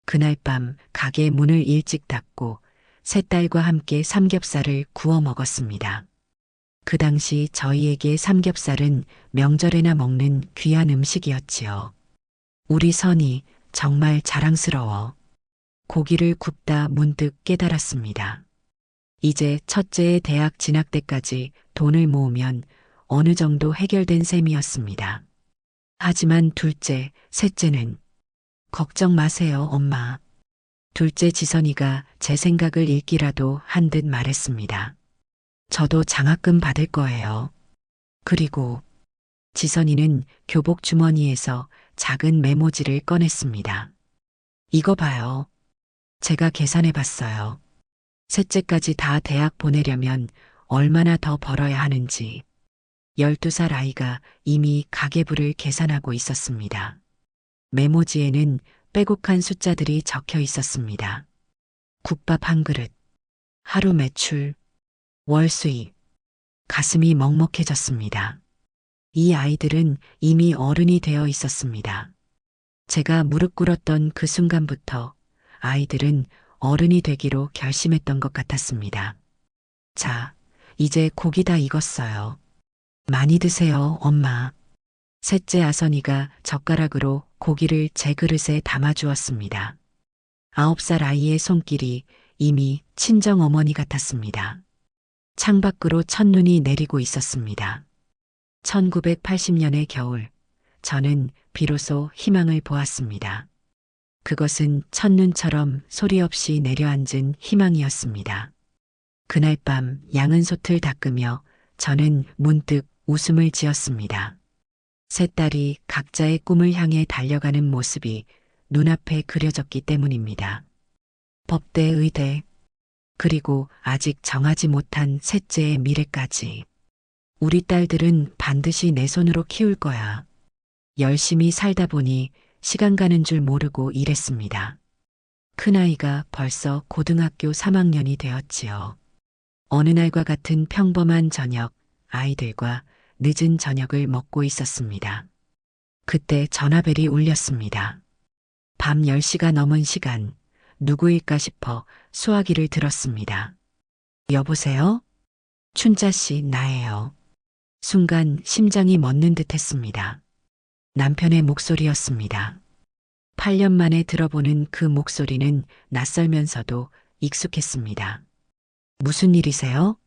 그날 밤 가게 문을 일찍 닫고 세 딸과 함께 삼겹살을 구워 먹었습니다. 그 당시 저희에게 삼겹살은 명절에나 먹는 귀한 음식이었지요. 우리 선이 정말 자랑스러워. 고기를 굽다 문득 깨달았습니다. 이제 첫째의 대학 진학 때까지 돈을 모으면 어느 정도 해결된 셈이었습니다. 하지만 둘째, 셋째는 걱정 마세요, 엄마. 둘째 지선이가 제 생각을 읽기라도 한 듯 말했습니다. 저도 장학금 받을 거예요. 그리고 지선이는 교복 주머니에서 작은 메모지를 꺼냈습니다. 이거 봐요. 제가 계산해 봤어요. 셋째까지 다 대학 보내려면 얼마나 더 벌어야 하는지. 12살 아이가 이미 가계부를 계산하고 있었습니다. 메모지에는 빼곡한 숫자들이 적혀 있었습니다. 국밥 한 그릇, 하루 매출, 월 수입. 가슴이 먹먹해졌습니다. 이 아이들은 이미 어른이 되어 있었습니다. 제가 무릎 꿇었던 그 순간부터 아이들은 어른이 되기로 결심했던 것 같았습니다. 자, 이제 고기 다 익었어요. 많이 드세요, 엄마. 셋째 아선이가 젓가락으로 고기를 제 그릇에 담아주었습니다. 9살 아이의 손길이 이미 친정어머니 같았습니다. 창밖으로 첫눈이 내리고 있었습니다. 1980년의 겨울, 저는 비로소 희망을 보았습니다. 그것은 첫눈처럼 소리 없이 내려앉은 희망이었습니다. 그날 밤 양은 솥을 닦으며 저는 문득 웃음을 지었습니다. 세 딸이 각자의 꿈을 향해 달려가는 모습이 눈앞에 그려졌기 때문입니다. 법대, 의대, 그리고 아직 정하지 못한 셋째의 미래까지. 우리 딸들은 반드시 내 손으로 키울 거야. 열심히 살다 보니 시간 가는 줄 모르고 일했습니다. 큰아이가 벌써 고등학교 3학년이 되었지요. 어느 날과 같은 평범한 저녁, 아이들과 늦은 저녁을 먹고 있었습니다. 그때 전화벨이 울렸습니다. 밤 10시가 넘은 시간, 누구일까 싶어 수화기를 들었습니다. 여보세요? 춘자 씨, 나예요. 순간 심장이 멎는 듯 했습니다. 남편의 목소리였습니다. 8년 만에 들어보는 그 목소리는 낯설면서도 익숙했습니다. 무슨 일이세요?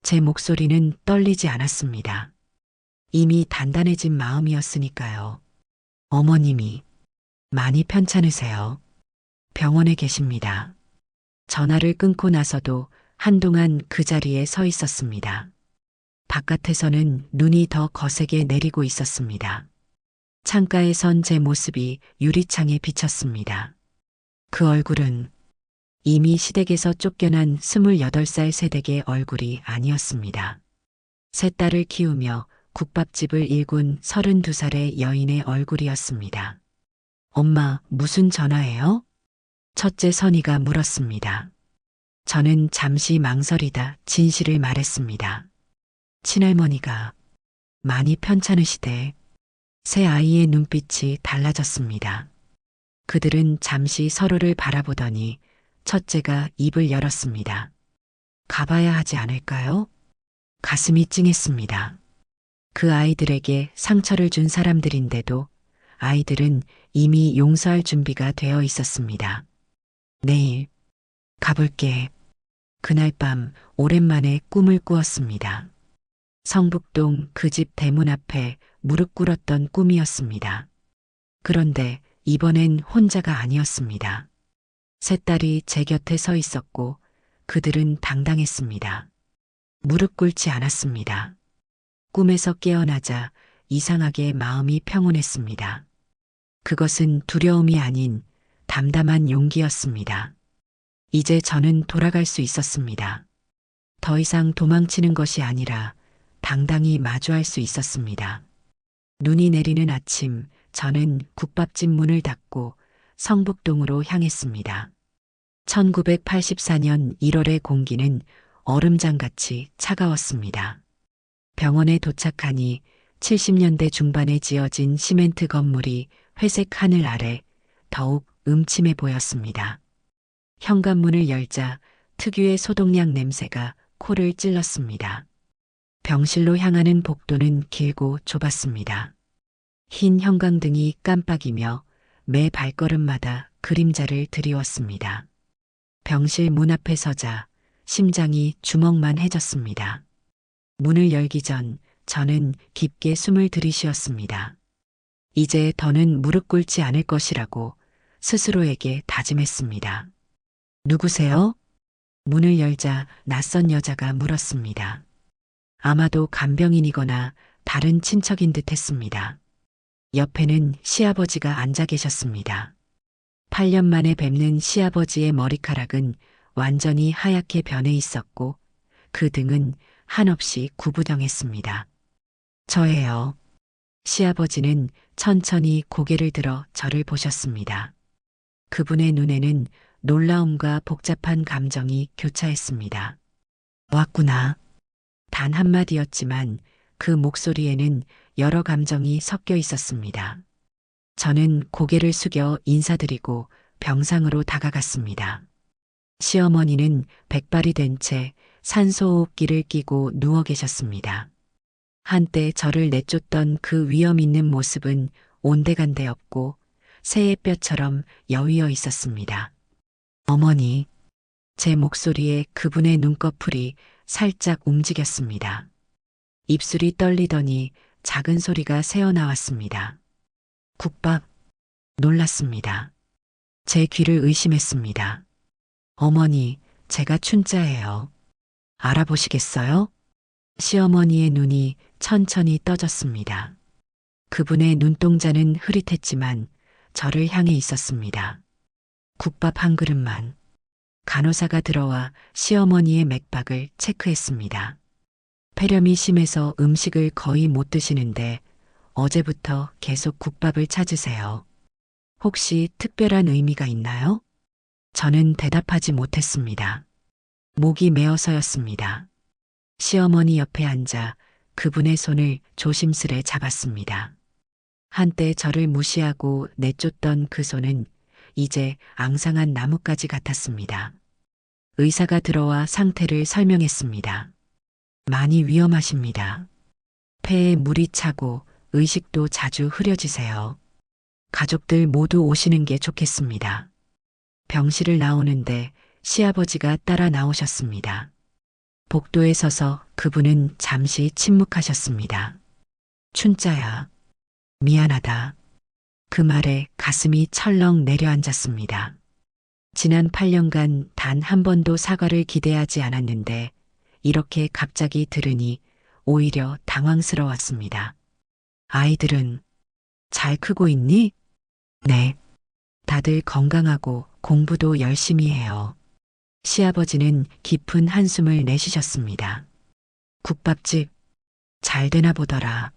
제 목소리는 떨리지 않았습니다. 이미 단단해진 마음이었으니까요. 어머님이 많이 편찮으세요. 병원에 계십니다. 전화를 끊고 나서도 한동안 그 자리에 서 있었습니다. 바깥에서는 눈이 더 거세게 내리고 있었습니다. 창가에 선 제 모습이 유리창에 비쳤습니다. 그 얼굴은 이미 시댁에서 쫓겨난 28살 새댁의 얼굴이 아니었습니다. 세 딸을 키우며 국밥집을 일군 32살의 여인의 얼굴이었습니다. 엄마, 무슨 전화예요? 첫째 선희가 물었습니다. 저는 잠시 망설이다 진실을 말했습니다. 친할머니가 많이 편찮으시대. 세 아이의 눈빛이 달라졌습니다. 그들은 잠시 서로를 바라보더니 첫째가 입을 열었습니다. 가봐야 하지 않을까요? 가슴이 찡했습니다. 그 아이들에게 상처를 준 사람들인데도 아이들은 이미 용서할 준비가 되어 있었습니다. 내일 가볼게. 그날 밤 오랜만에 꿈을 꾸었습니다. 성북동 그 집 대문 앞에 무릎 꿇었던 꿈이었습니다. 그런데 이번엔 혼자가 아니었습니다. 세 딸이 제 곁에 서 있었고 그들은 당당했습니다. 무릎 꿇지 않았습니다. 꿈에서 깨어나자 이상하게 마음이 평온했습니다. 그것은 두려움이 아닌 담담한 용기였습니다. 이제 저는 돌아갈 수 있었습니다. 더 이상 도망치는 것이 아니라 당당히 마주할 수 있었습니다. 눈이 내리는 아침, 저는 국밥집 문을 닫고 성북동으로 향했습니다. 1984년 1월의 공기는 얼음장같이 차가웠습니다. 병원에 도착하니 70년대 중반에 지어진 시멘트 건물이 회색 하늘 아래 더욱 음침해 보였습니다. 현관문을 열자 특유의 소독약 냄새가 코를 찔렀습니다. 병실로 향하는 복도는 길고 좁았습니다. 흰 형광등이 깜빡이며 매 발걸음마다 그림자를 드리웠습니다. 병실 문 앞에 서자 심장이 주먹만해졌습니다. 문을 열기 전 저는 깊게 숨을 들이쉬었습니다. 이제 더는 무릎 꿇지 않을 것이라고 스스로에게 다짐했습니다. 누구세요? 문을 열자 낯선 여자가 물었습니다. 아마도 간병인이거나 다른 친척인 듯 했습니다. 옆에는 시아버지가 앉아 계셨습니다. 8년 만에 뵙는 시아버지의 머리카락은 완전히 하얗게 변해 있었고 그 등은 한없이 구부정했습니다. 저예요. 시아버지는 천천히 고개를 들어 저를 보셨습니다. 그분의 눈에는 놀라움과 복잡한 감정이 교차했습니다. 왔구나. 단 한마디였지만 그 목소리에는 여러 감정이 섞여 있었습니다. 저는 고개를 숙여 인사드리고 병상으로 다가갔습니다. 시어머니는 백발이 된 채 산소호흡기를 끼고 누워 계셨습니다. 한때 저를 내쫓던 그 위험 있는 모습은 온데간데 없고 새의 뼈처럼 여위어 있었습니다. 어머니, 제 목소리에 그분의 눈꺼풀이 살짝 움직였습니다. 입술이 떨리더니 작은 소리가 새어나왔습니다. 국밥. 놀랐습니다. 제 귀를 의심했습니다. 어머니, 제가 춘자예요. 알아보시겠어요? 시어머니의 눈이 천천히 떠졌습니다. 그분의 눈동자는 흐릿했지만 저를 향해 있었습니다. 국밥 한 그릇만. 간호사가 들어와 시어머니의 맥박을 체크했습니다. 폐렴이 심해서 음식을 거의 못 드시는데 어제부터 계속 국밥을 찾으세요. 혹시 특별한 의미가 있나요? 저는 대답하지 못했습니다. 목이 메어서였습니다. 시어머니 옆에 앉아 그분의 손을 조심스레 잡았습니다. 한때 저를 무시하고 내쫓던 그 손은 이제 앙상한 나뭇가지 같았습니다. 의사가 들어와 상태를 설명했습니다. 많이 위험하십니다. 폐에 물이 차고 의식도 자주 흐려지세요. 가족들 모두 오시는 게 좋겠습니다. 병실을 나오는데 시아버지가 따라 나오셨습니다. 복도에 서서 그분은 잠시 침묵하셨습니다. 춘자야, 미안하다. 그 말에 가슴이 철렁 내려앉았습니다. 지난 8년간 단 한 번도 사과를 기대하지 않았는데 이렇게 갑자기 들으니 오히려 당황스러웠습니다. 아이들은 잘 크고 있니? 네. 다들 건강하고 공부도 열심히 해요. 시아버지는 깊은 한숨을 내쉬셨습니다. 국밥집 잘 되나 보더라.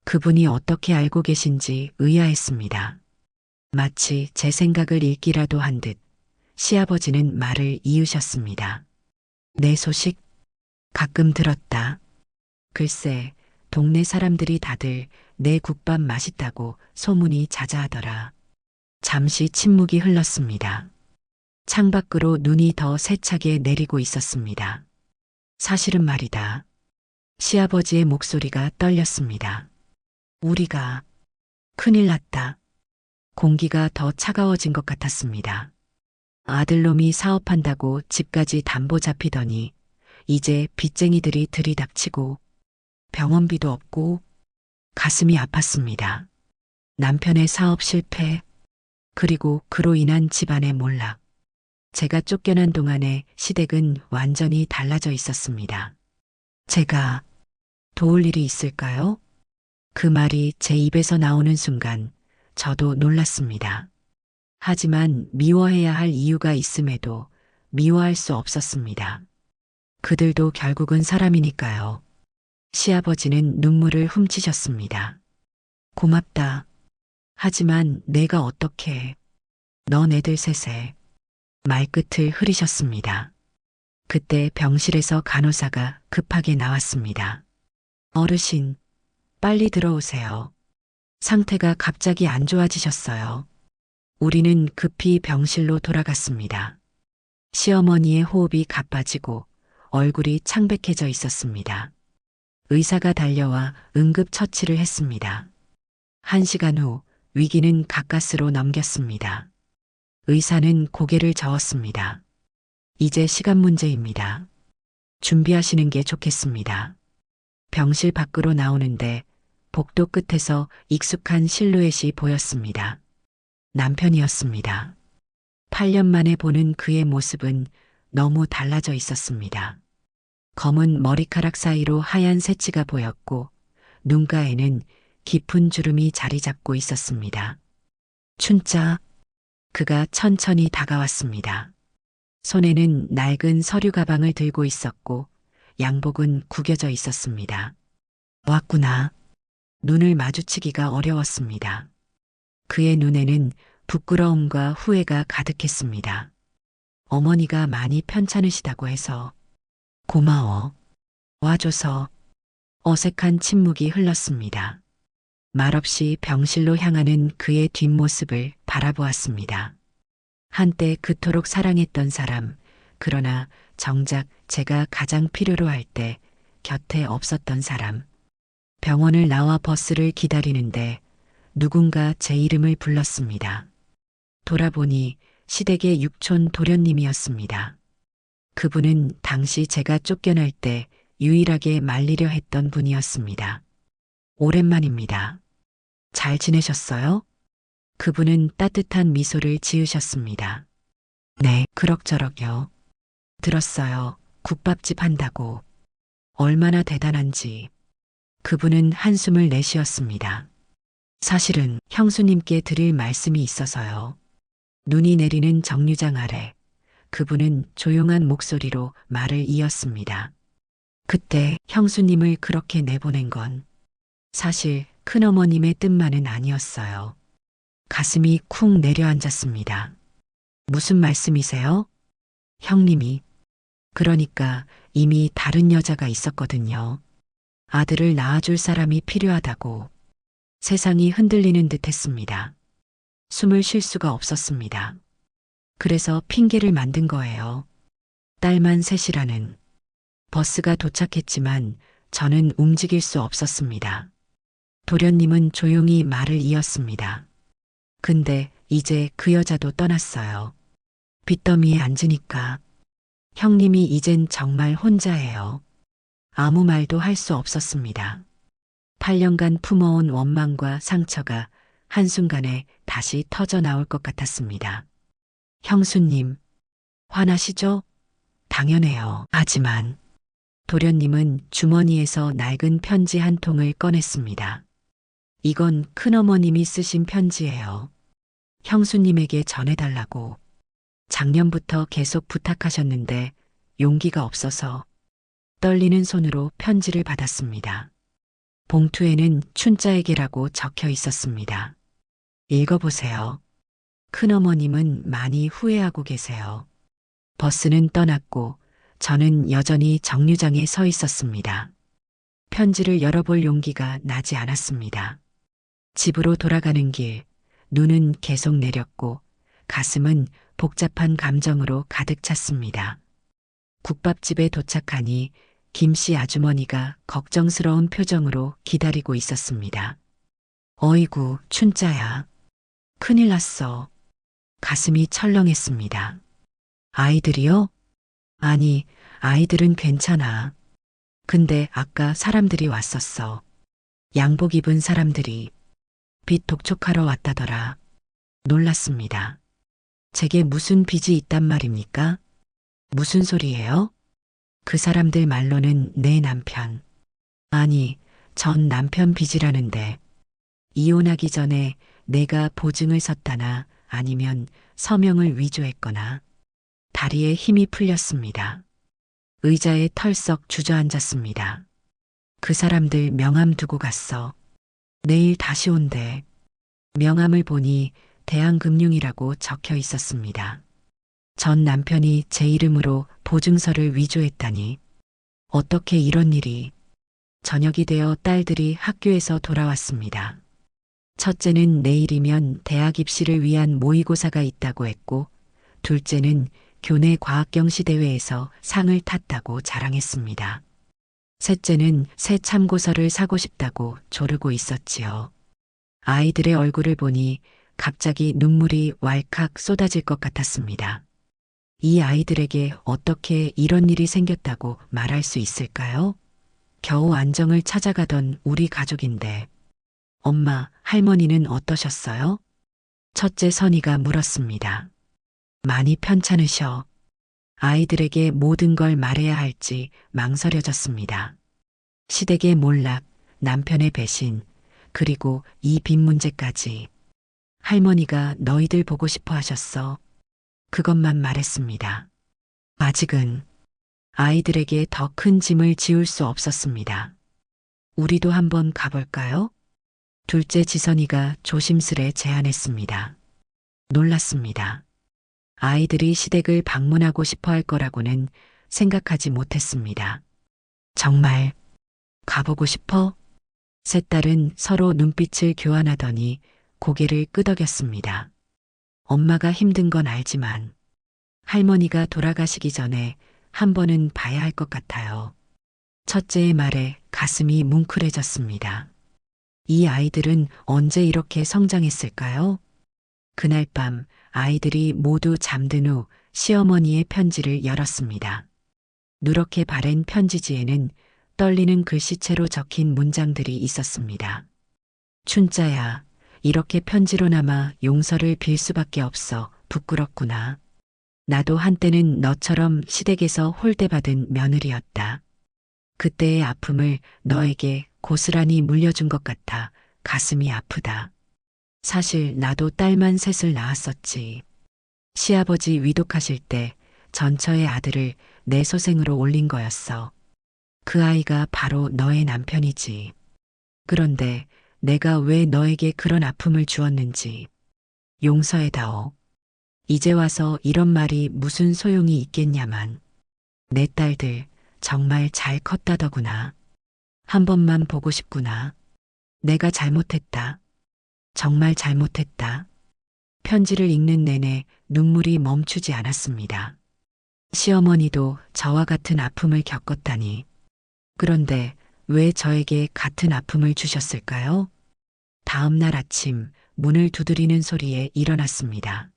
그분이 어떻게 알고 계신지 의아했습니다. 마치 제 생각을 읽기라도 한 듯 시아버지는 말을 이으셨습니다. 내 소식 가끔 들었다. 글쎄, 동네 사람들이 다들 내 국밥 맛있다고 소문이 자자하더라. 잠시 침묵이 흘렀습니다. 창밖으로 눈이 더 세차게 내리고 있었습니다. 사실은 말이다. 시아버지의 목소리가 떨렸습니다. 우리가 큰일 났다. 공기가 더 차가워진 것 같았습니다. 아들놈이 사업한다고 집까지 담보 잡히더니 이제 빚쟁이들이 들이닥치고 병원비도 없고 가슴이 아팠습니다. 남편의 사업 실패, 그리고 그로 인한 집안의 몰락. 제가 쫓겨난 동안에 시댁은 완전히 달라져 있었습니다. 제가 도울 일이 있을까요? 그 말이 제 입에서 나오는 순간 저도 놀랐습니다. 하지만 미워해야 할 이유가 있음에도 미워할 수 없었습니다. 그들도 결국은 사람이니까요. 시아버지는 눈물을 훔치셨습니다. 고맙다. 하지만 내가 어떻게, 넌 애들 셋에 말끝을 흐리셨습니다. 그때 병실에서 간호사가 급하게 나왔습니다. 어르신, 빨리 들어오세요. 상태가 갑자기 안 좋아지셨어요. 우리는 급히 병실로 돌아갔습니다. 시어머니의 호흡이 가빠지고 얼굴이 창백해져 있었습니다. 의사가 달려와 응급처치를 했습니다. 1시간 후 위기는 가까스로 넘겼습니다. 의사는 고개를 저었습니다. 이제 시간 문제입니다. 준비하시는 게 좋겠습니다. 병실 밖으로 나오는데 복도 끝에서 익숙한 실루엣이 보였습니다. 남편이었습니다. 8년 만에 보는 그의 모습은 너무 달라져 있었습니다. 검은 머리카락 사이로 하얀 새치가 보였고 눈가에는 깊은 주름이 자리 잡고 있었습니다. 춘자, 그가 천천히 다가왔습니다. 손에는 낡은 서류 가방을 들고 있었고 양복은 구겨져 있었습니다. 왔구나. 눈을 마주치기가 어려웠습니다. 그의 눈에는 부끄러움과 후회가 가득했습니다. 어머니가 많이 편찮으시다고 해서 고마워. 와줘서. 어색한 침묵이 흘렀습니다. 말없이 병실로 향하는 그의 뒷모습을 바라보았습니다. 한때 그토록 사랑했던 사람, 그러나 정작 제가 가장 필요로 할 때 곁에 없었던 사람. 병원을 나와 버스를 기다리는데 누군가 제 이름을 불렀습니다. 돌아보니 시댁의 육촌 도련님이었습니다. 그분은 당시 제가 쫓겨날 때 유일하게 말리려 했던 분이었습니다. 오랜만입니다. 잘 지내셨어요? 그분은 따뜻한 미소를 지으셨습니다. 네, 그럭저럭요. 들었어요. 국밥집 한다고. 얼마나 대단한지. 그분은 한숨을 내쉬었습니다. 사실은 형수님께 드릴 말씀이 있어서요. 눈이 내리는 정류장 아래 그분은 조용한 목소리로 말을 이었습니다. 그때 형수님을 그렇게 내보낸 건 사실 큰어머님의 뜻만은 아니었어요. 가슴이 쿵 내려앉았습니다. 무슨 말씀이세요? 형님이. 그러니까 이미 다른 여자가 있었거든요. 아들을 낳아줄 사람이 필요하다고. 세상이 흔들리는 듯 했습니다. 숨을 쉴 수가 없었습니다. 그래서 핑계를 만든 거예요. 딸만 셋이라는. 버스가 도착했지만 저는 움직일 수 없었습니다. 도련님은 조용히 말을 이었습니다. 근데 이제 그 여자도 떠났어요. 빚더미에 앉으니까. 형님이 이젠 정말 혼자예요. 아무 말도 할 수 없었습니다. 8년간 품어온 원망과 상처가 한순간에 다시 터져 나올 것 같았습니다. 형수님, 화나시죠? 당연해요. 하지만 도련님은 주머니에서 낡은 편지 한 통을 꺼냈습니다. 이건 큰어머님이 쓰신 편지예요. 형수님에게 전해달라고. 작년부터 계속 부탁하셨는데 용기가 없어서 떨리는 손으로 편지를 받았습니다. 봉투에는 춘자에게라고 적혀 있었습니다. 읽어보세요. 큰어머님은 많이 후회하고 계세요. 버스는 떠났고 저는 여전히 정류장에 서 있었습니다. 편지를 열어볼 용기가 나지 않았습니다. 집으로 돌아가는 길, 눈은 계속 내렸고 가슴은 복잡한 감정으로 가득 찼습니다. 국밥집에 도착하니 김씨 아주머니가 걱정스러운 표정으로 기다리고 있었습니다. 어이구, 춘자야. 큰일 났어. 가슴이 철렁했습니다. 아이들이요? 아니, 아이들은 괜찮아. 근데 아까 사람들이 왔었어. 양복 입은 사람들이 빚 독촉하러 왔다더라. 놀랐습니다. 제게 무슨 빚이 있단 말입니까? 무슨 소리예요? 그 사람들 말로는 내 남편. 아니, 전 남편 빚이라는데. 이혼하기 전에 내가 보증을 섰다나 아니면 서명을 위조했거나. 다리에 힘이 풀렸습니다. 의자에 털썩 주저앉았습니다. 그 사람들 명함 두고 갔어. 내일 다시 온대. 명함을 보니 대한금융이라고 적혀 있었습니다. 전 남편이 제 이름으로 보증서를 위조했다니. 어떻게 이런 일이. 저녁이 되어 딸들이 학교에서 돌아왔습니다. 첫째는 내일이면 대학 입시를 위한 모의고사가 있다고 했고, 둘째는 교내 과학경시대회에서 상을 탔다고 자랑했습니다. 셋째는 새 참고서를 사고 싶다고 조르고 있었지요. 아이들의 얼굴을 보니 갑자기 눈물이 왈칵 쏟아질 것 같았습니다. 이 아이들에게 어떻게 이런 일이 생겼다고 말할 수 있을까요? 겨우 안정을 찾아가던 우리 가족인데. 엄마, 할머니는 어떠셨어요? 첫째 선이가 물었습니다. 많이 편찮으셔. 아이들에게 모든 걸 말해야 할지 망설여졌습니다. 시댁의 몰락, 남편의 배신, 그리고 이 빚 문제까지. 할머니가 너희들 보고 싶어 하셨어. 그것만 말했습니다. 아직은 아이들에게 더 큰 짐을 지울 수 없었습니다. 우리도 한번 가볼까요? 둘째 지선이가 조심스레 제안했습니다. 놀랐습니다. 아이들이 시댁을 방문하고 싶어 할 거라고는 생각하지 못했습니다. 정말 가보고 싶어? 셋 딸은 서로 눈빛을 교환하더니 고개를 끄덕였습니다. 엄마가 힘든 건 알지만 할머니가 돌아가시기 전에 한 번은 봐야 할 것 같아요. 첫째의 말에 가슴이 뭉클해졌습니다. 이 아이들은 언제 이렇게 성장했을까요? 그날 밤 아이들이 모두 잠든 후 시어머니의 편지를 열었습니다. 누렇게 바랜 편지지에는 떨리는 글씨체로 적힌 문장들이 있었습니다. 춘자야, 이렇게 편지로나마 용서를 빌 수밖에 없어 부끄럽구나. 나도 한때는 너처럼 시댁에서 홀대받은 며느리였다. 그때의 아픔을 너에게 고스란히 물려준 것 같아 가슴이 아프다. 사실 나도 딸만 셋을 낳았었지. 시아버지 위독하실 때 전처의 아들을 내 소생으로 올린 거였어. 그 아이가 바로 너의 남편이지. 그런데 내가 왜 너에게 그런 아픔을 주었는지 용서해다오. 이제 와서 이런 말이 무슨 소용이 있겠냐만. 내 딸들 정말 잘 컸다더구나. 한 번만 보고 싶구나. 내가 잘못했다. 정말 잘못했다. 편지를 읽는 내내 눈물이 멈추지 않았습니다. 시어머니도 저와 같은 아픔을 겪었다니. 그런데 왜 저에게 같은 아픔을 주셨을까요? 다음 날 아침 문을 두드리는 소리에 일어났습니다.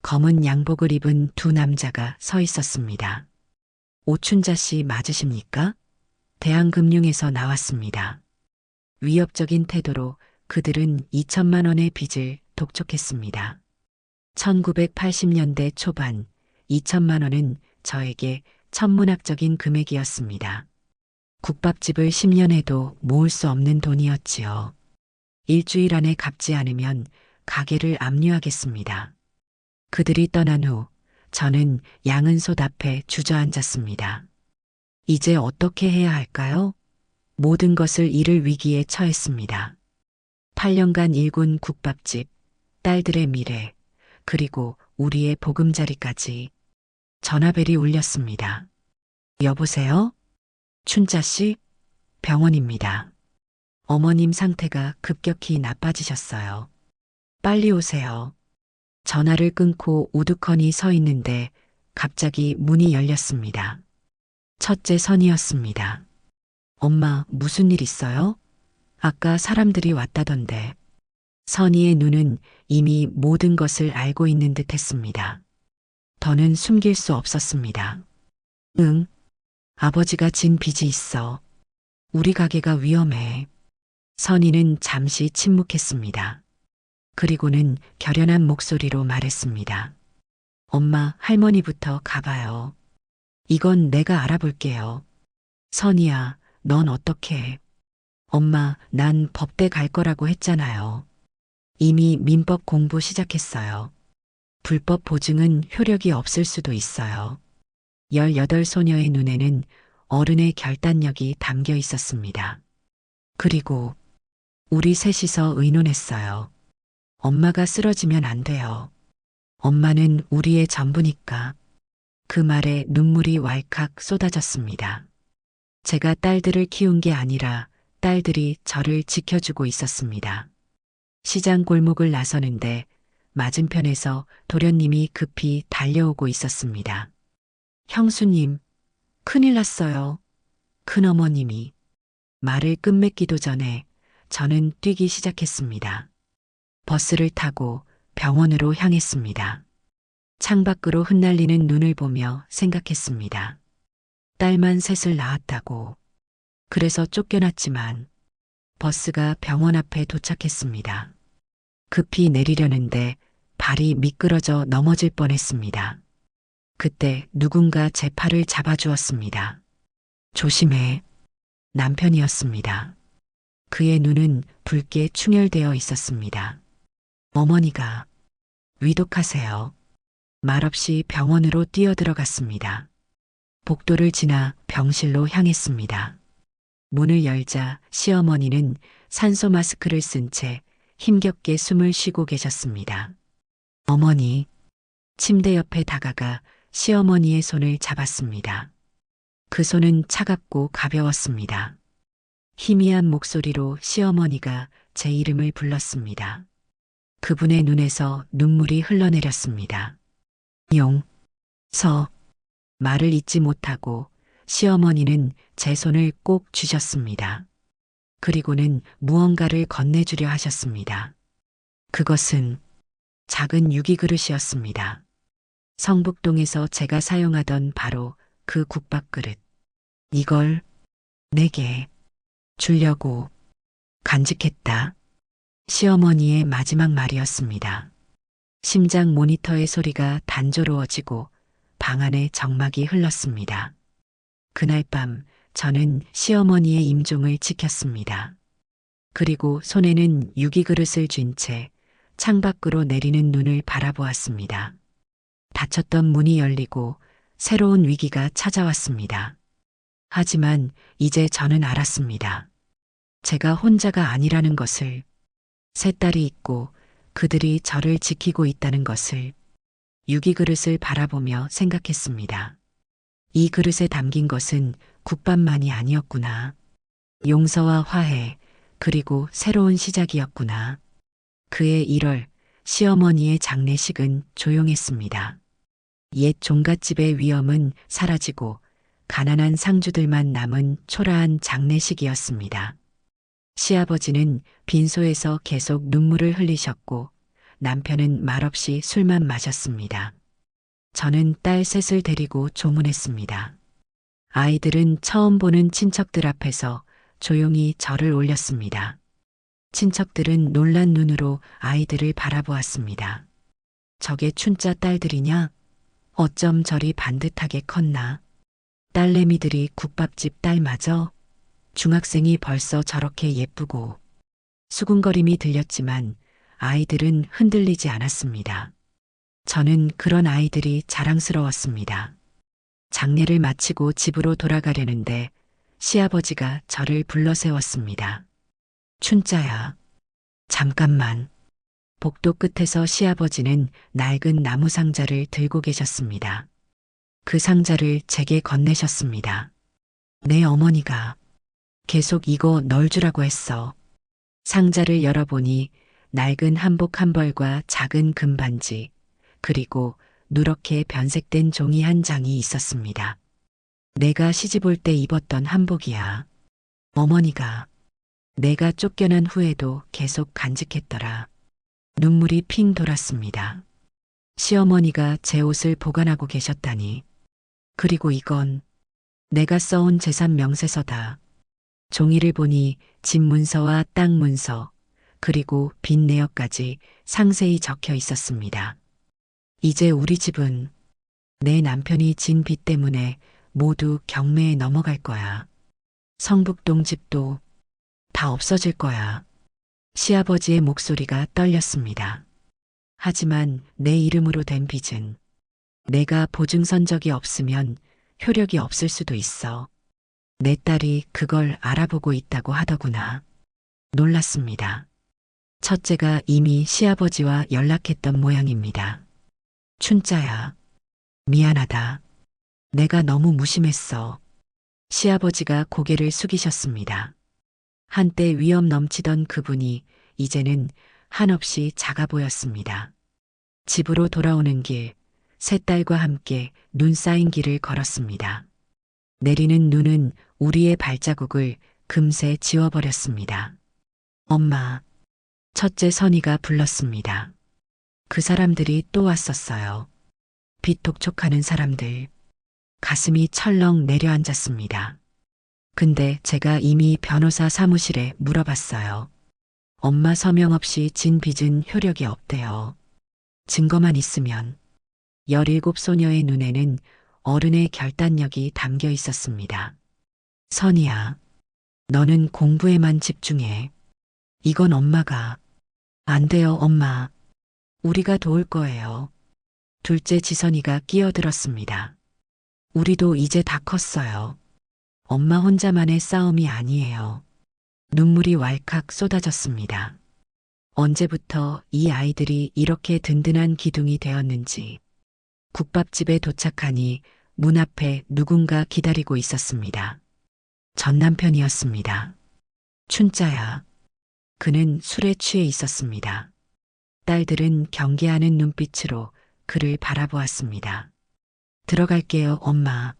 검은 양복을 입은 두 남자가 서 있었습니다. 오춘자 씨 맞으십니까? 대한금융에서 나왔습니다. 위협적인 태도로 그들은 2천만 원의 빚을 독촉했습니다. 1980년대 초반 2천만 원은 저에게 천문학적인 금액이었습니다. 국밥집을 10년 해도 모을 수 없는 돈이었지요. 일주일 안에 갚지 않으면 가게를 압류하겠습니다. 그들이 떠난 후 저는 양은솥 앞에 주저앉았습니다. 이제 어떻게 해야 할까요? 모든 것을 잃을 위기에 처했습니다. 8년간 일군 국밥집, 딸들의 미래, 그리고 우리의 보금자리까지. 전화벨이 울렸습니다. 여보세요? 춘자 씨? 병원입니다. 어머님 상태가 급격히 나빠지셨어요. 빨리 오세요. 전화를 끊고 우두커니 서 있는데 갑자기 문이 열렸습니다. 첫째 선이었습니다. 엄마, 무슨 일 있어요? 아까 사람들이 왔다던데. 선이의 눈은 이미 모든 것을 알고 있는 듯 했습니다. 더는 숨길 수 없었습니다. 응, 아버지가 진 빚이 있어. 우리 가게가 위험해. 선이는 잠시 침묵했습니다. 그리고는 결연한 목소리로 말했습니다. 엄마, 할머니부터 가봐요. 이건 내가 알아볼게요. 선이야, 넌 어떻게 해? 엄마, 난 법대 갈 거라고 했잖아요. 이미 민법 공부 시작했어요. 불법 보증은 효력이 없을 수도 있어요. 18소녀의 눈에는 어른의 결단력이 담겨 있었습니다. 그리고 우리 셋이서 의논했어요. 엄마가 쓰러지면 안 돼요. 엄마는 우리의 전부니까. 그 말에 눈물이 왈칵 쏟아졌습니다. 제가 딸들을 키운 게 아니라 딸들이 저를 지켜주고 있었습니다. 시장 골목을 나서는데 맞은편에서 도련님이 급히 달려오고 있었습니다. 형수님, 큰일 났어요. 큰어머님이. 말을 끝맺기도 전에 저는 뛰기 시작했습니다. 버스를 타고 병원으로 향했습니다. 창밖으로 흩날리는 눈을 보며 생각했습니다. 딸만 셋을 낳았다고. 그래서 쫓겨났지만 버스가 병원 앞에 도착했습니다. 급히 내리려는데 발이 미끄러져 넘어질 뻔했습니다. 그때 누군가 제 팔을 잡아주었습니다. 조심해. 남편이었습니다. 그의 눈은 붉게 충혈되어 있었습니다. 어머니가 위독하세요. 말없이 병원으로 뛰어들어갔습니다. 복도를 지나 병실로 향했습니다. 문을 열자 시어머니는 산소 마스크를 쓴 채 힘겹게 숨을 쉬고 계셨습니다. 어머니, 침대 옆에 다가가 시어머니의 손을 잡았습니다. 그 손은 차갑고 가벼웠습니다. 희미한 목소리로 시어머니가 제 이름을 불렀습니다. 그분의 눈에서 눈물이 흘러내렸습니다. 서 말을 잇지 못하고 시어머니는 제 손을 꼭 쥐셨습니다. 그리고는 무언가를 건네주려 하셨습니다. 그것은 작은 유기 그릇이었습니다. 성북동에서 제가 사용하던 바로 그 국밥 그릇. 이걸 내게 주려고 간직했다. 시어머니의 마지막 말이었습니다. 심장 모니터의 소리가 단조로워지고 방 안에 정막이 흘렀습니다. 그날 밤 저는 시어머니의 임종을 지켰습니다. 그리고 손에는 유기 그릇을 쥔 채 창밖으로 내리는 눈을 바라보았습니다. 닫혔던 문이 열리고 새로운 위기가 찾아왔습니다. 하지만 이제 저는 알았습니다. 제가 혼자가 아니라는 것을, 세 딸이 있고 그들이 저를 지키고 있다는 것을. 유기 그릇을 바라보며 생각했습니다. 이 그릇에 담긴 것은 국밥만이 아니었구나. 용서와 화해, 그리고 새로운 시작이었구나. 그의 1월, 시어머니의 장례식은 조용했습니다. 옛 종갓집의 위엄은 사라지고 가난한 상주들만 남은 초라한 장례식이었습니다. 시아버지는 빈소에서 계속 눈물을 흘리셨고 남편은 말없이 술만 마셨습니다. 저는 딸 셋을 데리고 조문했습니다. 아이들은 처음 보는 친척들 앞에서 조용히 절을 올렸습니다. 친척들은 놀란 눈으로 아이들을 바라보았습니다. 저게 춘자 딸들이냐? 어쩜 저리 반듯하게 컸나? 딸내미들이 국밥집 딸마저? 중학생이 벌써 저렇게 예쁘고. 수군거림이 들렸지만 아이들은 흔들리지 않았습니다. 저는 그런 아이들이 자랑스러웠습니다. 장례를 마치고 집으로 돌아가려는데 시아버지가 저를 불러 세웠습니다. 춘자야, 잠깐만. 복도 끝에서 시아버지는 낡은 나무 상자를 들고 계셨습니다. 그 상자를 제게 건네셨습니다. 내 어머니가 계속 이거 널 주라고 했어. 상자를 열어보니 낡은 한복 한 벌과 작은 금반지, 그리고 누렇게 변색된 종이 한 장이 있었습니다. 내가 시집 올 때 입었던 한복이야. 어머니가 내가 쫓겨난 후에도 계속 간직했더라. 눈물이 핑 돌았습니다. 시어머니가 제 옷을 보관하고 계셨다니. 그리고 이건 내가 써온 재산 명세서다. 종이를 보니 집 문서와 땅 문서, 그리고 빚 내역까지 상세히 적혀 있었습니다. 이제 우리 집은 내 남편이 진 빚 때문에 모두 경매에 넘어갈 거야. 성북동 집도 다 없어질 거야. 시아버지의 목소리가 떨렸습니다. 하지만 내 이름으로 된 빚은 내가 보증선적이 없으면 효력이 없을 수도 있어. 내 딸이 그걸 알아보고 있다고 하더구나. 놀랐습니다. 첫째가 이미 시아버지와 연락했던 모양입니다. 춘자야, 미안하다. 내가 너무 무심했어. 시아버지가 고개를 숙이셨습니다. 한때 위엄 넘치던 그분이 이제는 한없이 작아 보였습니다. 집으로 돌아오는 길, 새 딸과 함께 눈 쌓인 길을 걸었습니다. 내리는 눈은 우리의 발자국을 금세 지워버렸습니다. 엄마, 첫째 선이가 불렀습니다. 그 사람들이 또 왔었어요. 빛 독촉하는 사람들. 가슴이 철렁 내려앉았습니다. 근데 제가 이미 변호사 사무실에 물어봤어요. 엄마 서명 없이 진 빚은 효력이 없대요. 증거만 있으면. 17 소녀의 눈에는 어른의 결단력이 담겨 있었습니다. 선이야, 너는 공부에만 집중해. 이건 엄마가. 안 돼요, 엄마. 우리가 도울 거예요. 둘째 지선이가 끼어들었습니다. 우리도 이제 다 컸어요. 엄마 혼자만의 싸움이 아니에요. 눈물이 왈칵 쏟아졌습니다. 언제부터 이 아이들이 이렇게 든든한 기둥이 되었는지. 국밥집에 도착하니 문 앞에 누군가 기다리고 있었습니다. 전 남편이었습니다. 춘자야. 그는 술에 취해 있었습니다. 딸들은 경계하는 눈빛으로 그를 바라보았습니다. 들어갈게요, 엄마.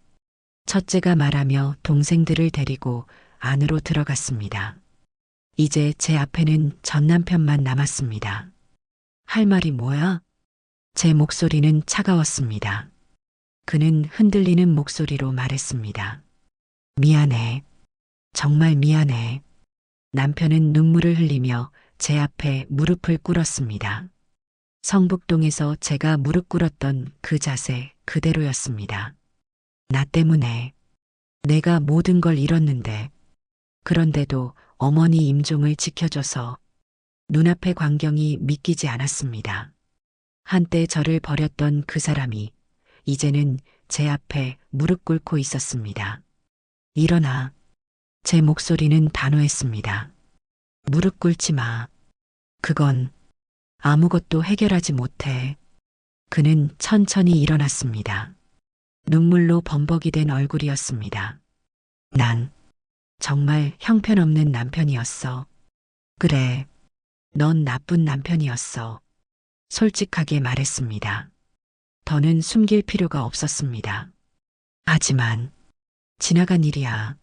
첫째가 말하며 동생들을 데리고 안으로 들어갔습니다. 이제 제 앞에는 전 남편만 남았습니다. 할 말이 뭐야? 제 목소리는 차가웠습니다. 그는 흔들리는 목소리로 말했습니다. 미안해. 정말 미안해. 남편은 눈물을 흘리며 제 앞에 무릎을 꿇었습니다. 성북동에서 제가 무릎 꿇었던 그 자세 그대로였습니다. 나 때문에 내가 모든 걸 잃었는데 그런데도 어머니 임종을 지켜줘서 눈앞의 광경이 믿기지 않았습니다. 한때 저를 버렸던 그 사람이 이제는 제 앞에 무릎 꿇고 있었습니다. 일어나. 제 목소리는 단호했습니다. 무릎 꿇지 마. 그건 아무것도 해결하지 못해. 그는 천천히 일어났습니다. 눈물로 범벅이 된 얼굴이었습니다. 난 정말 형편없는 남편이었어. 그래, 넌 나쁜 남편이었어. 솔직하게 말했습니다. 더는 숨길 필요가 없었습니다. 하지만 지나간 일이야.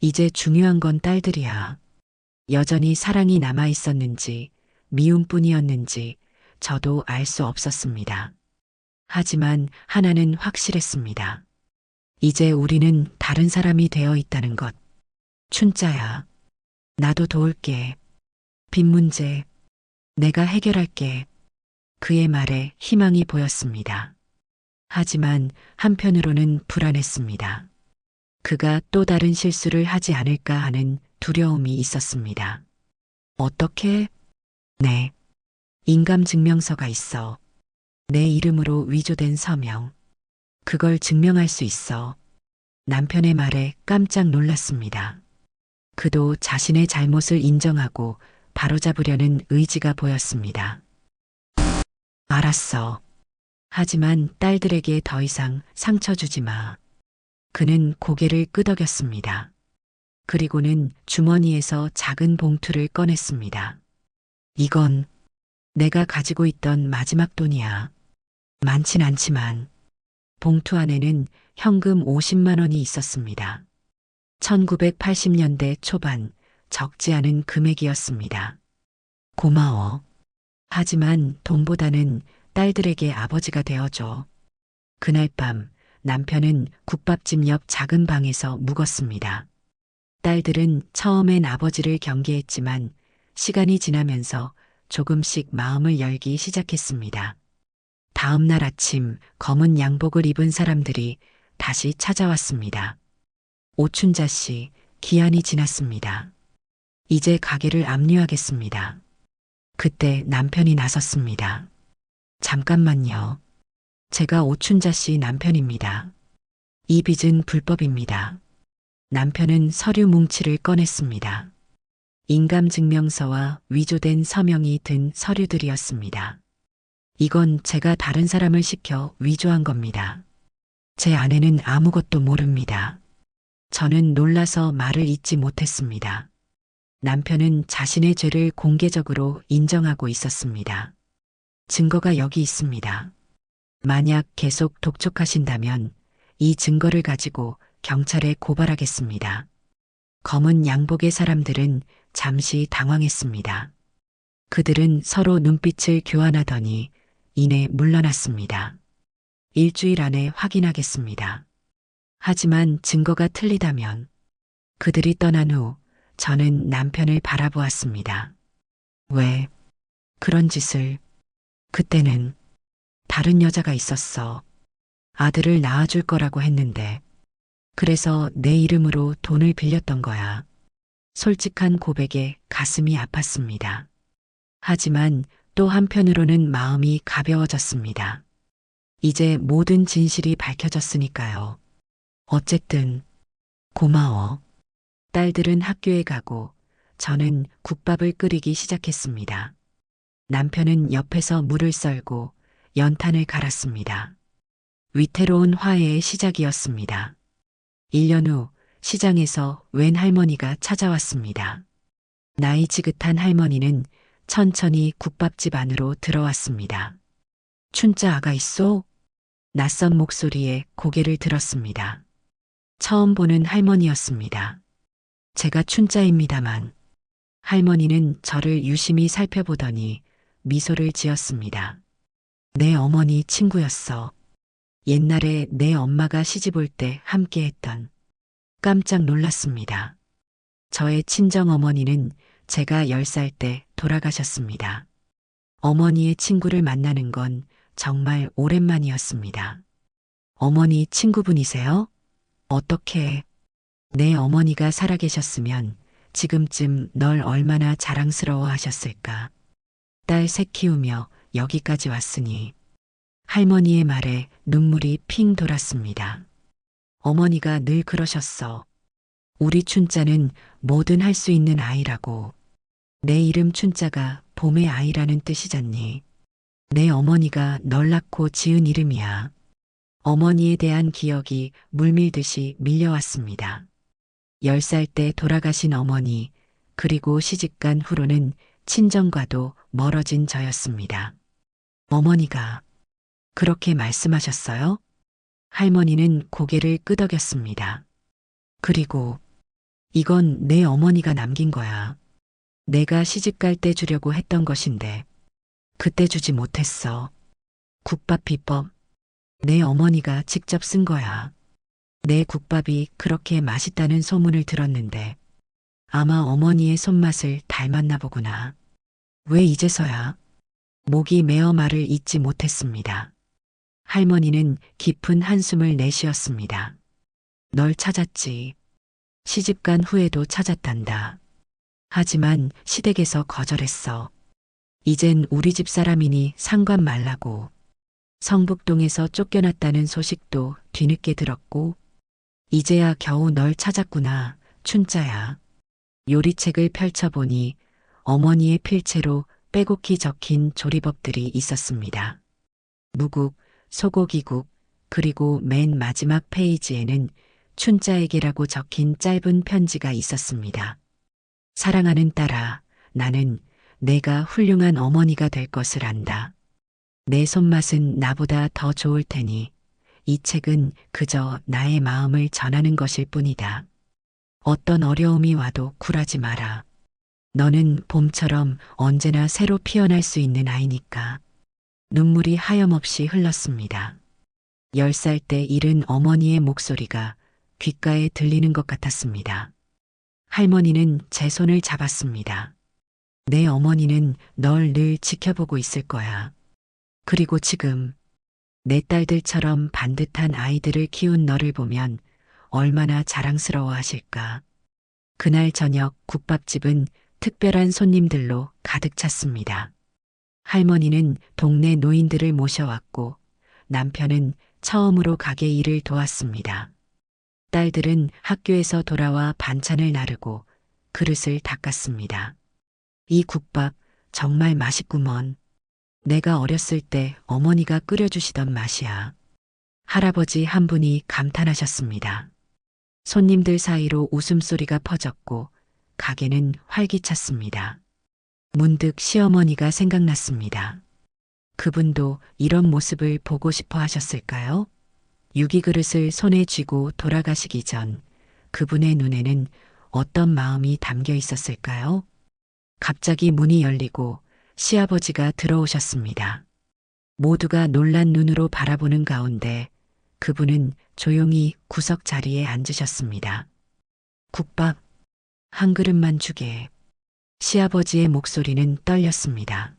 이제 중요한 건 딸들이야. 여전히 사랑이 남아 있었는지 미움뿐이었는지 저도 알 수 없었습니다. 하지만 하나는 확실했습니다. 이제 우리는 다른 사람이 되어 있다는 것. 춘자야, 나도 도울게. 빚 문제, 내가 해결할게. 그의 말에 희망이 보였습니다. 하지만 한편으로는 불안했습니다. 그가 또 다른 실수를 하지 않을까 하는 두려움이 있었습니다. 어떻게? 네. 인감증명서가 있어. 내 이름으로 위조된 서명. 그걸 증명할 수 있어. 남편의 말에 깜짝 놀랐습니다. 그도 자신의 잘못을 인정하고 바로잡으려는 의지가 보였습니다. 알았어. 하지만 딸들에게 더 이상 상처 주지 마. 그는 고개를 끄덕였습니다. 그리고는 주머니에서 작은 봉투를 꺼냈습니다. 이건 내가 가지고 있던 마지막 돈이야. 많진 않지만 봉투 안에는 현금 50만 원이 있었습니다. 1980년대 초반 적지 않은 금액이었습니다. 고마워. 하지만 돈보다는 딸들에게 아버지가 되어줘. 그날 밤 남편은 국밥집 옆 작은 방에서 묵었습니다. 딸들은 처음엔 아버지를 경계했지만 시간이 지나면서 조금씩 마음을 열기 시작했습니다. 다음 날 아침 검은 양복을 입은 사람들이 다시 찾아왔습니다. 오춘자 씨, 기한이 지났습니다. 이제 가게를 압류하겠습니다. 그때 남편이 나섰습니다. 잠깐만요. 제가 오춘자 씨 남편입니다. 이 빚은 불법입니다. 남편은 서류 뭉치를 꺼냈습니다. 인감증명서와 위조된 서명이 든 서류들이었습니다. 이건 제가 다른 사람을 시켜 위조한 겁니다. 제 아내는 아무것도 모릅니다. 저는 놀라서 말을 잇지 못했습니다. 남편은 자신의 죄를 공개적으로 인정하고 있었습니다. 증거가 여기 있습니다. 만약 계속 독촉하신다면 이 증거를 가지고 경찰에 고발하겠습니다. 검은 양복의 사람들은 잠시 당황했습니다. 그들은 서로 눈빛을 교환하더니 이내 물러났습니다. 일주일 안에 확인하겠습니다. 하지만 증거가 틀리다면 그들이 떠난 후 저는 남편을 바라보았습니다. 왜 그런 짓을? 그때는 다른 여자가 있었어. 아들을 낳아줄 거라고 했는데 그래서 내 이름으로 돈을 빌렸던 거야. 솔직한 고백에 가슴이 아팠습니다. 하지만 또 한편으로는 마음이 가벼워졌습니다. 이제 모든 진실이 밝혀졌으니까요. 어쨌든 고마워. 딸들은 학교에 가고 저는 국밥을 끓이기 시작했습니다. 남편은 옆에서 물을 썰고 연탄을 갈았습니다. 위태로운 화해의 시작이었습니다. 1년 후 시장에서 웬 할머니가 찾아왔습니다. 나이 지긋한 할머니는 천천히 국밥집 안으로 들어왔습니다. 춘자 아가 있소? 낯선 목소리에 고개를 들었습니다. 처음 보는 할머니였습니다. 제가 춘자입니다만. 할머니는 저를 유심히 살펴보더니 미소를 지었습니다. 내 어머니 친구였어. 옛날에 내 엄마가 시집 올 때 함께했던. 깜짝 놀랐습니다. 저의 친정 어머니는 제가 10살 때 돌아가셨습니다. 어머니의 친구를 만나는 건 정말 오랜만이었습니다. 어머니 친구분이세요? 어떻게? 내 어머니가 살아계셨으면 지금쯤 널 얼마나 자랑스러워 하셨을까. 딸 셋 키우며 여기까지 왔으니. 할머니의 말에 눈물이 핑 돌았습니다. 어머니가 늘 그러셨어. 우리 춘자는 뭐든 할 수 있는 아이라고. 내 이름 춘자가 봄의 아이라는 뜻이잖니. 내 어머니가 널 낳고 지은 이름이야. 어머니에 대한 기억이 물밀듯이 밀려왔습니다. 10살 때 돌아가신 어머니, 그리고 시집간 후로는 친정과도 멀어진 저였습니다. 어머니가 그렇게 말씀하셨어요? 할머니는 고개를 끄덕였습니다. 그리고 이건 내 어머니가 남긴 거야. 내가 시집갈 때 주려고 했던 것인데 그때 주지 못했어. 국밥 비법. 내 어머니가 직접 쓴 거야. 내 국밥이 그렇게 맛있다는 소문을 들었는데 아마 어머니의 손맛을 닮았나 보구나. 왜 이제서야? 목이 메어 말을 잇지 못했습니다. 할머니는 깊은 한숨을 내쉬었습니다. 널 찾았지. 시집간 후에도 찾았단다. 하지만 시댁에서 거절했어. 이젠 우리 집 사람이니 상관 말라고. 성북동에서 쫓겨났다는 소식도 뒤늦게 들었고, 이제야 겨우 널 찾았구나, 춘자야. 요리책을 펼쳐보니 어머니의 필체로 빼곡히 적힌 조리법들이 있었습니다. 무국, 소고기국, 그리고 맨 마지막 페이지에는 춘자에게라고 적힌 짧은 편지가 있었습니다. 사랑하는 딸아, 나는 내가 훌륭한 어머니가 될 것을 안다. 내 손맛은 나보다 더 좋을 테니 이 책은 그저 나의 마음을 전하는 것일 뿐이다. 어떤 어려움이 와도 굴하지 마라. 너는 봄처럼 언제나 새로 피어날 수 있는 아이니까. 눈물이 하염없이 흘렀습니다. 10살 때 잃은 어머니의 목소리가 귓가에 들리는 것 같았습니다. 할머니는 제 손을 잡았습니다. 내 어머니는 널 늘 지켜보고 있을 거야. 그리고 지금 내 딸들처럼 반듯한 아이들을 키운 너를 보면 얼마나 자랑스러워 하실까. 그날 저녁 국밥집은 특별한 손님들로 가득 찼습니다. 할머니는 동네 노인들을 모셔왔고 남편은 처음으로 가게 일을 도왔습니다. 딸들은 학교에서 돌아와 반찬을 나르고 그릇을 닦았습니다. 이 국밥 정말 맛있구먼. 내가 어렸을 때 어머니가 끓여주시던 맛이야. 할아버지 한 분이 감탄하셨습니다. 손님들 사이로 웃음소리가 퍼졌고 가게는 활기찼습니다. 문득 시어머니가 생각났습니다. 그분도 이런 모습을 보고 싶어 하셨을까요? 유기그릇을 손에 쥐고 돌아가시기 전 그분의 눈에는 어떤 마음이 담겨 있었을까요? 갑자기 문이 열리고 시아버지가 들어오셨습니다. 모두가 놀란 눈으로 바라보는 가운데 그분은 조용히 구석 자리에 앉으셨습니다. 국밥 한 그릇만 주게. 시아버지의 목소리는 떨렸습니다.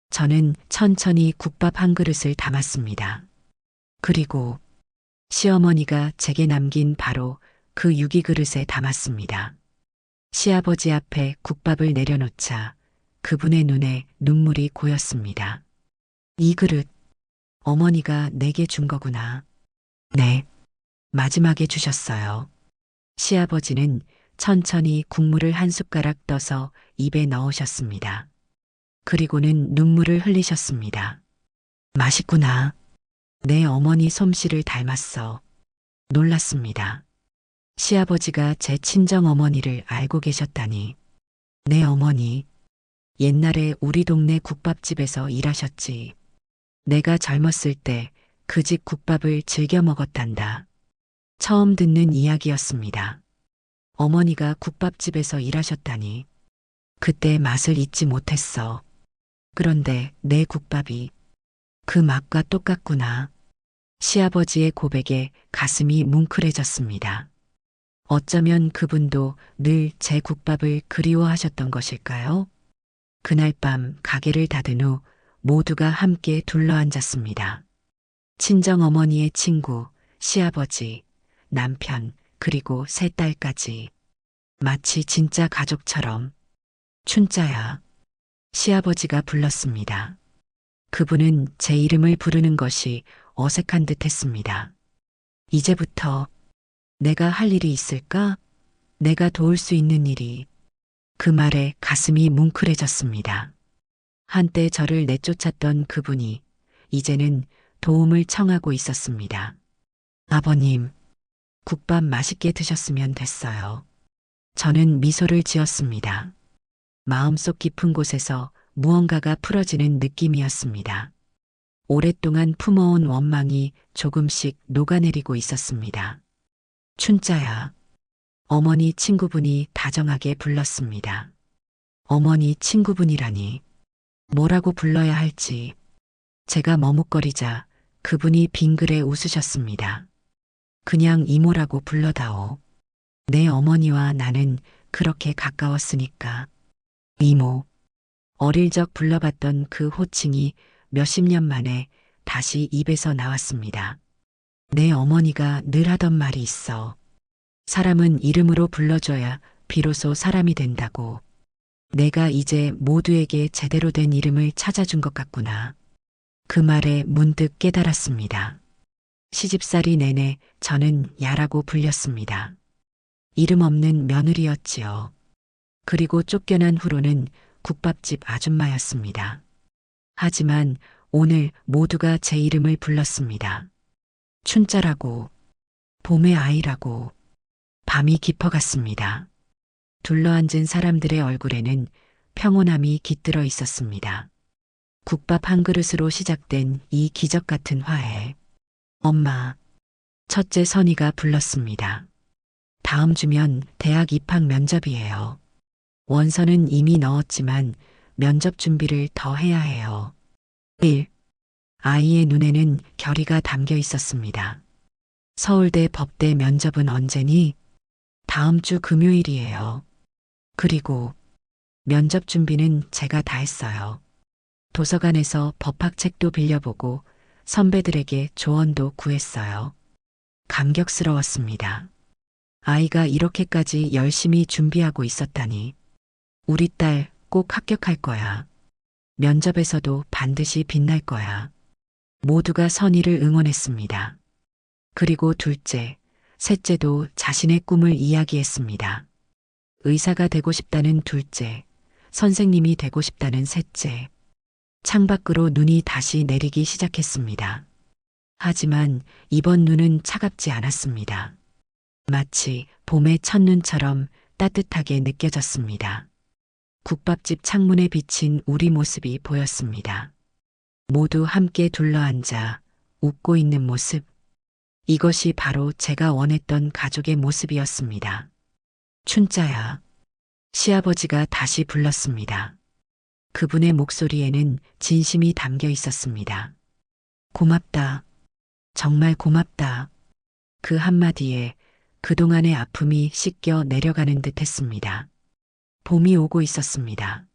저는 천천히 국밥 한 그릇을 담았습니다. 그리고 시어머니가 제게 남긴 바로 그 유기그릇에 담았습니다. 시아버지 앞에 국밥을 내려놓자 그분의 눈에 눈물이 고였습니다. 이 그릇, 어머니가 내게 준 거구나. 네, 마지막에 주셨어요. 시아버지는 천천히 국물을 한 숟가락 떠서 입에 넣으셨습니다. 그리고는 눈물을 흘리셨습니다. 맛있구나. 내 어머니 솜씨를 닮았어. 놀랐습니다. 시아버지가 제 친정 어머니를 알고 계셨다니. 내 어머니, 옛날에 우리 동네 국밥집에서 일하셨지. 내가 젊었을 때 그 집 국밥을 즐겨 먹었단다. 처음 듣는 이야기였습니다. 어머니가 국밥집에서 일하셨다니. 그때 맛을 잊지 못했어. 그런데 내 국밥이 그 맛과 똑같구나. 시아버지의 고백에 가슴이 뭉클해졌습니다. 어쩌면 그분도 늘 제 국밥을 그리워하셨던 것일까요? 그날 밤 가게를 닫은 후 모두가 함께 둘러앉았습니다. 친정어머니의 친구, 시아버지, 남편, 그리고 세 딸까지. 마치 진짜 가족처럼. 춘자야. 시아버지가 불렀습니다. 그분은 제 이름을 부르는 것이 어색한 듯 했습니다. 이제부터 내가 할 일이 있을까? 내가 도울 수 있는 일이. 그 말에 가슴이 뭉클해졌습니다. 한때 저를 내쫓았던 그분이 이제는 도움을 청하고 있었습니다. 아버님, 국밥 맛있게 드셨으면 됐어요. 저는 미소를 지었습니다. 마음속 깊은 곳에서 무언가가 풀어지는 느낌이었습니다. 오랫동안 품어온 원망이 조금씩 녹아내리고 있었습니다. 춘자야. 어머니 친구분이 다정하게 불렀습니다. 어머니 친구분이라니. 뭐라고 불러야 할지. 제가 머뭇거리자 그분이 빙그레 웃으셨습니다. 그냥 이모라고 불러다오. 내 어머니와 나는 그렇게 가까웠으니까. 이모. 어릴 적 불러봤던 그 호칭이 몇십 년 만에 다시 입에서 나왔습니다. 내 어머니가 늘 하던 말이 있어. 사람은 이름으로 불러줘야 비로소 사람이 된다고. 내가 이제 모두에게 제대로 된 이름을 찾아준 것 같구나. 그 말에 문득 깨달았습니다. 시집살이 내내 저는 야라고 불렸습니다. 이름 없는 며느리였지요. 그리고 쫓겨난 후로는 국밥집 아줌마였습니다. 하지만 오늘 모두가 제 이름을 불렀습니다. 춘자라고, 봄의 아이라고. 밤이 깊어갔습니다. 둘러앉은 사람들의 얼굴에는 평온함이 깃들어 있었습니다. 국밥 한 그릇으로 시작된 이 기적 같은 화해. 엄마, 첫째 선이가 불렀습니다. 다음 주면 대학 입학 면접이에요. 원서는 이미 넣었지만 면접 준비를 더 해야 해요. 1. 아이의 눈에는 결의가 담겨 있었습니다. 서울대 법대 면접은 언제니? 다음 주 금요일이에요. 그리고 면접 준비는 제가 다 했어요. 도서관에서 법학책도 빌려보고 선배들에게 조언도 구했어요. 감격스러웠습니다. 아이가 이렇게까지 열심히 준비하고 있었다니. 우리 딸 꼭 합격할 거야. 면접에서도 반드시 빛날 거야. 모두가 선의를 응원했습니다. 그리고 둘째, 셋째도 자신의 꿈을 이야기했습니다. 의사가 되고 싶다는 둘째, 선생님이 되고 싶다는 셋째. 창밖으로 눈이 다시 내리기 시작했습니다. 하지만 이번 눈은 차갑지 않았습니다. 마치 봄의 첫눈처럼 따뜻하게 느껴졌습니다. 국밥집 창문에 비친 우리 모습이 보였습니다. 모두 함께 둘러앉아 웃고 있는 모습. 이것이 바로 제가 원했던 가족의 모습이었습니다. 춘자야. 시아버지가 다시 불렀습니다. 그분의 목소리에는 진심이 담겨 있었습니다. 고맙다. 정말 고맙다. 그 한마디에 그동안의 아픔이 씻겨 내려가는 듯 했습니다. 봄이 오고 있었습니다.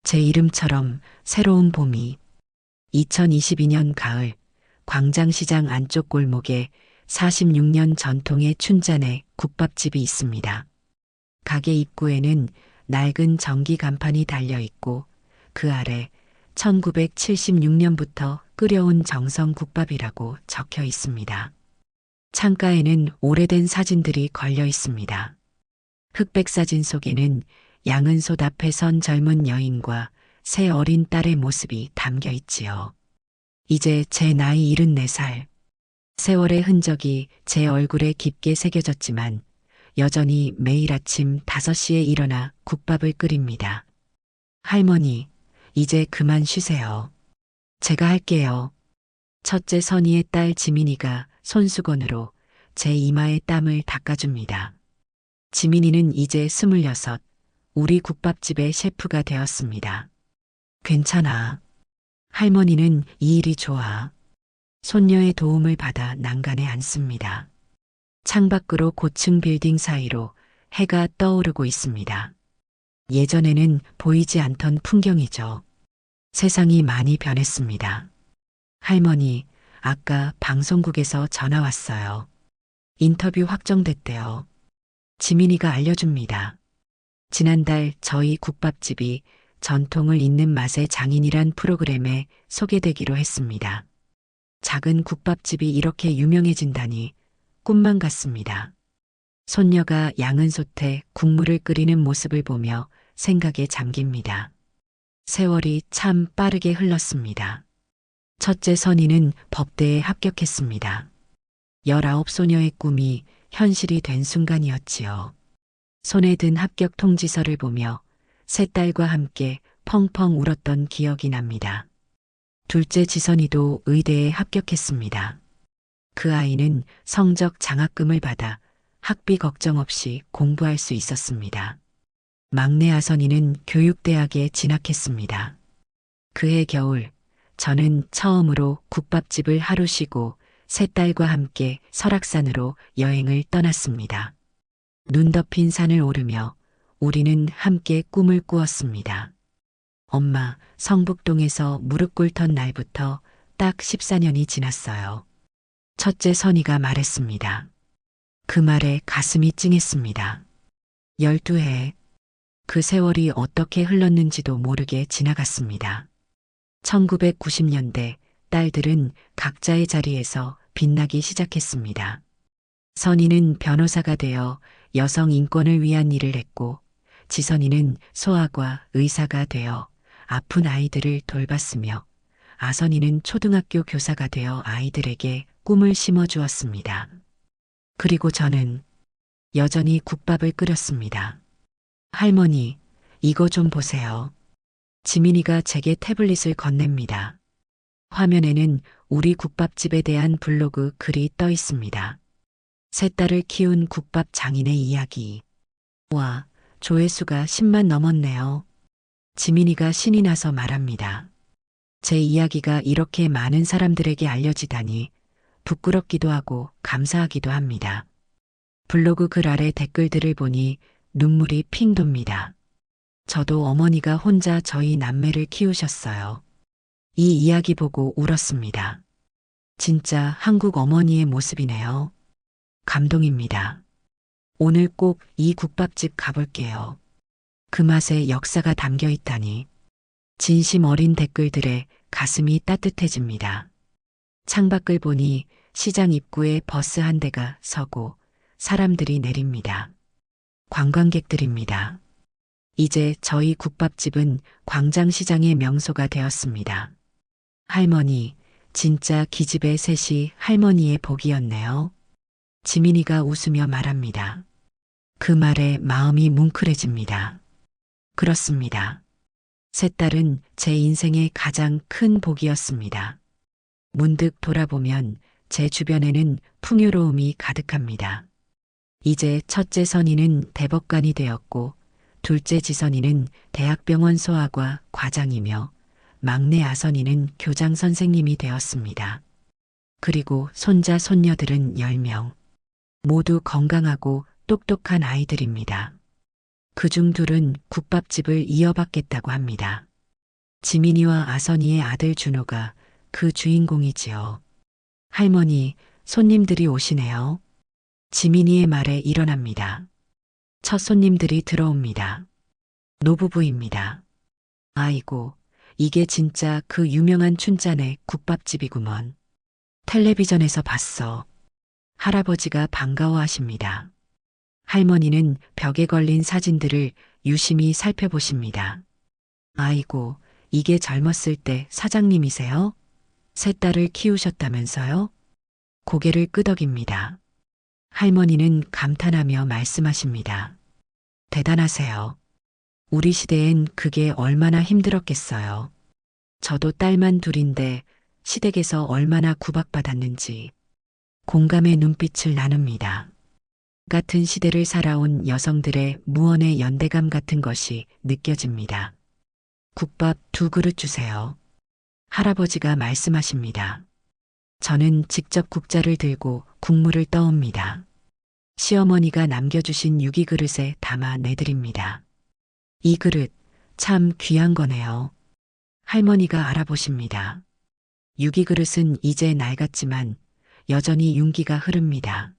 제 이름처럼 새로운 봄이. 2022년 가을 광장시장 안쪽 골목에 46년 전통의 춘자네 국밥집이 있습니다. 가게 입구에는 낡은 전기 간판이 달려 있고 그 아래 1976년부터 끓여온 정성 국밥이라고 적혀 있습니다. 창가에는 오래된 사진들이 걸려 있습니다. 흑백 사진 속에는 양은솥 앞에 선 젊은 여인과 새 어린 딸의 모습이 담겨 있지요. 이제 제 나이 74살. 세월의 흔적이 제 얼굴에 깊게 새겨졌지만 여전히 매일 아침 5시에 일어나 국밥을 끓입니다. 할머니, 이제 그만 쉬세요. 제가 할게요. 첫째 선희의 딸 지민이가 손수건으로 제 이마에 땀을 닦아줍니다. 지민이는 이제 26, 우리 국밥집의 셰프가 되었습니다. 괜찮아. 할머니는 이 일이 좋아. 손녀의 도움을 받아 난간에 앉습니다. 창밖으로 고층 빌딩 사이로 해가 떠오르고 있습니다. 예전에는 보이지 않던 풍경이죠. 세상이 많이 변했습니다. 할머니, 아까 방송국에서 전화 왔어요. 인터뷰 확정됐대요. 지민이가 알려줍니다. 지난달 저희 국밥집이 전통을 잇는 맛의 장인이란 프로그램에 소개되기로 했습니다. 작은 국밥집이 이렇게 유명해진다니 꿈만 같습니다. 손녀가 양은솥에 국물을 끓이는 모습을 보며 생각에 잠깁니다. 세월이 참 빠르게 흘렀습니다. 첫째 선희는 법대에 합격했습니다. 19소녀의 꿈이 현실이 된 순간이었지요. 손에 든 합격 통지서를 보며 세 딸과 함께 펑펑 울었던 기억이 납니다. 둘째 지선이도 의대에 합격했습니다. 그 아이는 성적 장학금을 받아 학비 걱정 없이 공부할 수 있었습니다. 막내 아선이는 교육대학에 진학했습니다. 그해 겨울, 저는 처음으로 국밥집을 하루 쉬고 세 딸과 함께 설악산으로 여행을 떠났습니다. 눈 덮인 산을 오르며 우리는 함께 꿈을 꾸었습니다. 엄마, 성북동에서 무릎 꿇던 날부터 딱 14년이 지났어요. 첫째 선이가 말했습니다. 그 말에 가슴이 찡했습니다. 12해. 그 세월이 어떻게 흘렀는지도 모르게 지나갔습니다. 1990년대 딸들은 각자의 자리에서 빛나기 시작했습니다. 선이는 변호사가 되어 여성 인권을 위한 일을 했고, 지선이는 소아과 의사가 되어 아픈 아이들을 돌봤으며, 아선이는 초등학교 교사가 되어 아이들에게 꿈을 심어주었습니다. 그리고 저는 여전히 국밥을 끓였습니다. 할머니, 이거 좀 보세요. 지민이가 제게 태블릿을 건넵니다. 화면에는 우리 국밥집에 대한 블로그 글이 떠 있습니다. 세 딸을 키운 국밥 장인의 이야기. 와, 조회수가 10만 넘었네요. 지민이가 신이 나서 말합니다. 제 이야기가 이렇게 많은 사람들에게 알려지다니 부끄럽기도 하고 감사하기도 합니다. 블로그 글 아래 댓글들을 보니 눈물이 핑 돕니다. 저도 어머니가 혼자 저희 남매를 키우셨어요. 이 이야기 보고 울었습니다. 진짜 한국 어머니의 모습이네요. 감동입니다. 오늘 꼭 이 국밥집 가볼게요. 그 맛에 역사가 담겨 있다니. 진심 어린 댓글들에 가슴이 따뜻해집니다. 창밖을 보니 시장 입구에 버스 한 대가 서고 사람들이 내립니다. 관광객들입니다. 이제 저희 국밥집은 광장시장의 명소가 되었습니다. 할머니, 진짜 기집애 셋이 할머니의 복이었네요. 지민이가 웃으며 말합니다. 그 말에 마음이 뭉클해집니다. 그렇습니다. 세 딸은 제 인생의 가장 큰 복이었습니다. 문득 돌아보면 제 주변에는 풍요로움이 가득합니다. 이제 첫째 선이는 대법관이 되었고, 둘째 지선이는 대학병원 소아과 과장이며, 막내 아선이는 교장 선생님이 되었습니다. 그리고 손자 손녀들은 10명. 모두 건강하고 똑똑한 아이들입니다. 그중 둘은 국밥집을 이어받겠다고 합니다. 지민이와 아선이의 아들 준호가 그 주인공이지요. 할머니, 손님들이 오시네요. 지민이의 말에 일어납니다. 첫 손님들이 들어옵니다. 노부부입니다. 아이고, 이게 진짜 그 유명한 춘자네 국밥집이구먼. 텔레비전에서 봤어. 할아버지가 반가워하십니다. 할머니는 벽에 걸린 사진들을 유심히 살펴보십니다. 아이고, 이게 젊었을 때 사장님이세요? 세 딸을 키우셨다면서요? 고개를 끄덕입니다. 할머니는 감탄하며 말씀하십니다. 대단하세요. 우리 시대엔 그게 얼마나 힘들었겠어요. 저도 딸만 둘인데 시댁에서 얼마나 구박받았는지 공감의 눈빛을 나눕니다. 같은 시대를 살아온 여성들의 무언의 연대감 같은 것이 느껴집니다. 국밥 2그릇 주세요. 할아버지가 말씀하십니다. 저는 직접 국자를 들고 국물을 떠옵니다. 시어머니가 남겨주신 유기그릇에 담아 내드립니다. 이 그릇 참 귀한 거네요. 할머니가 알아보십니다. 유기그릇은 이제 낡았지만 여전히 윤기가 흐릅니다.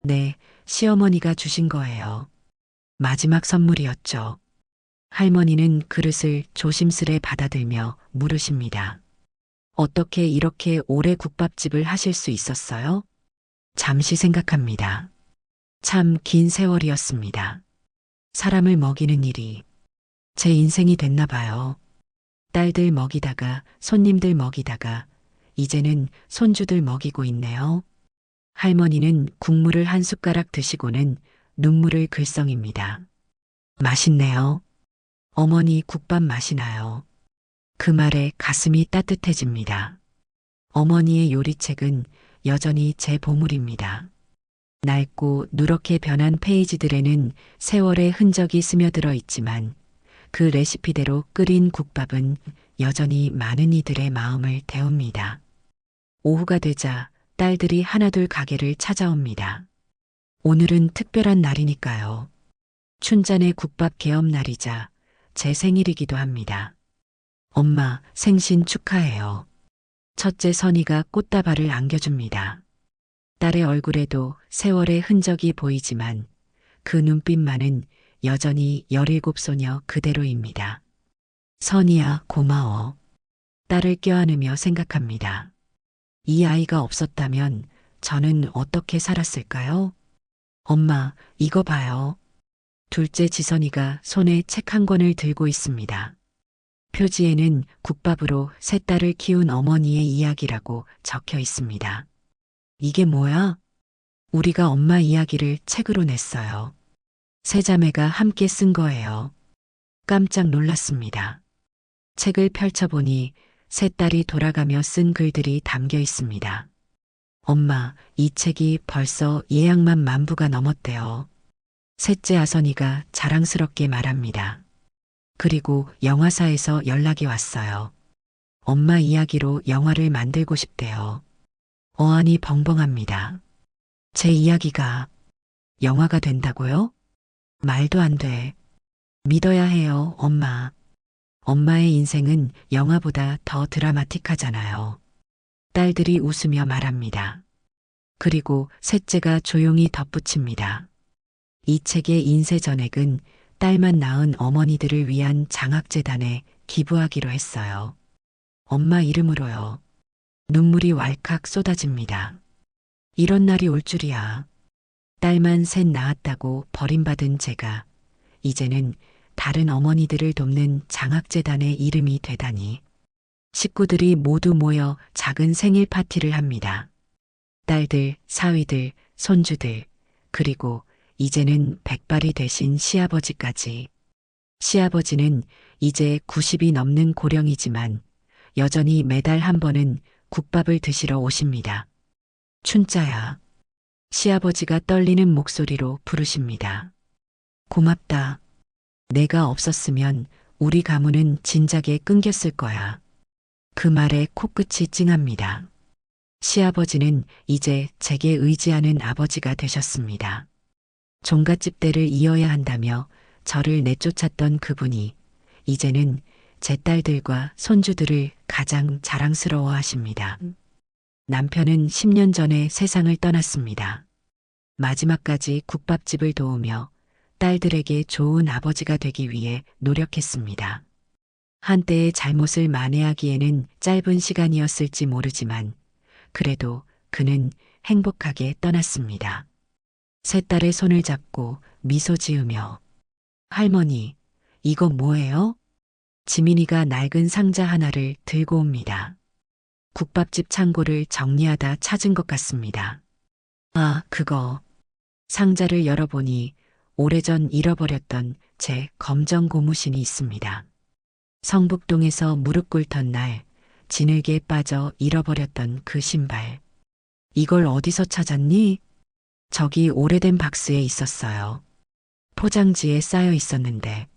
네, 시어머니가 주신 거예요. 마지막 선물이었죠. 할머니는 그릇을 조심스레 받아들며 물으십니다. 어떻게 이렇게 오래 국밥집을 하실 수 있었어요? 잠시 생각합니다. 참 긴 세월이었습니다. 사람을 먹이는 일이 제 인생이 됐나 봐요. 딸들 먹이다가 손님들 먹이다가 이제는 손주들 먹이고 있네요. 할머니는 국물을 한 숟가락 드시고는 눈물을 글썽입니다. 맛있네요. 어머니 국밥 맛이 나요. 그 말에 가슴이 따뜻해집니다. 어머니의 요리책은 여전히 제 보물입니다. 낡고 누렇게 변한 페이지들에는 세월의 흔적이 스며들어 있지만 그 레시피대로 끓인 국밥은 여전히 많은 이들의 마음을 태웁니다. 오후가 되자 딸들이 하나둘 가게를 찾아옵니다. 오늘은 특별한 날이니까요. 춘잔의 국밥 개업 날이자 제 생일이기도 합니다. 엄마 생신 축하해요. 첫째 선이가 꽃다발을 안겨줍니다. 딸의 얼굴에도 세월의 흔적이 보이지만 그 눈빛만은 여전히 17소녀 그대로입니다. 선이야 고마워. 딸을 껴안으며 생각합니다. 이 아이가 없었다면 저는 어떻게 살았을까요? 엄마, 이거 봐요. 둘째 지선이가 손에 책 한 권을 들고 있습니다. 표지에는 국밥으로 세 딸을 키운 어머니의 이야기라고 적혀 있습니다. 이게 뭐야? 우리가 엄마 이야기를 책으로 냈어요. 세 자매가 함께 쓴 거예요. 깜짝 놀랐습니다. 책을 펼쳐보니 세 딸이 돌아가며 쓴 글들이 담겨 있습니다. 엄마, 이 책이 벌써 예약만 10,000부가 넘었대요. 셋째 아선이가 자랑스럽게 말합니다. 그리고 영화사에서 연락이 왔어요. 엄마 이야기로 영화를 만들고 싶대요. 어안이 벙벙합니다. 제 이야기가 영화가 된다고요? 말도 안 돼. 믿어야 해요, 엄마. 엄마의 인생은 영화보다 더 드라마틱하잖아요. 딸들이 웃으며 말합니다. 그리고 셋째가 조용히 덧붙입니다. 이 책의 인쇄 전액은 딸만 낳은 어머니들을 위한 장학재단에 기부하기로 했어요. 엄마 이름으로요. 눈물이 왈칵 쏟아집니다. 이런 날이 올 줄이야. 딸만 셋 낳았다고 버림받은 제가 이제는 다른 어머니들을 돕는 장학재단의 이름이 되다니. 식구들이 모두 모여 작은 생일 파티를 합니다. 딸들, 사위들, 손주들, 그리고 이제는 백발이 되신 시아버지까지. 시아버지는 이제 90이 넘는 고령이지만 여전히 매달 한 번은 국밥을 드시러 오십니다. 춘자야. 시아버지가 떨리는 목소리로 부르십니다. 고맙다. 내가 없었으면 우리 가문은 진작에 끊겼을 거야. 그 말에 코끝이 찡합니다. 시아버지는 이제 제게 의지하는 아버지가 되셨습니다. 종갓집대를 이어야 한다며 저를 내쫓았던 그분이 이제는 제 딸들과 손주들을 가장 자랑스러워 하십니다. 남편은 10년 전에 세상을 떠났습니다. 마지막까지 국밥집을 도우며 딸들에게 좋은 아버지가 되기 위해 노력했습니다. 한때의 잘못을 만회하기에는 짧은 시간이었을지 모르지만 그래도 그는 행복하게 떠났습니다. 세 딸의 손을 잡고 미소 지으며 할머니, 이거 뭐예요? 지민이가 낡은 상자 하나를 들고 옵니다. 국밥집 창고를 정리하다 찾은 것 같습니다. 아, 그거. 상자를 열어보니 오래전 잃어버렸던 제 검정 고무신이 있습니다. 성북동에서 무릎 꿇던 날 진흙에 빠져 잃어버렸던 그 신발. 이걸 어디서 찾았니? 저기 오래된 박스에 있었어요. 포장지에 쌓여 있었는데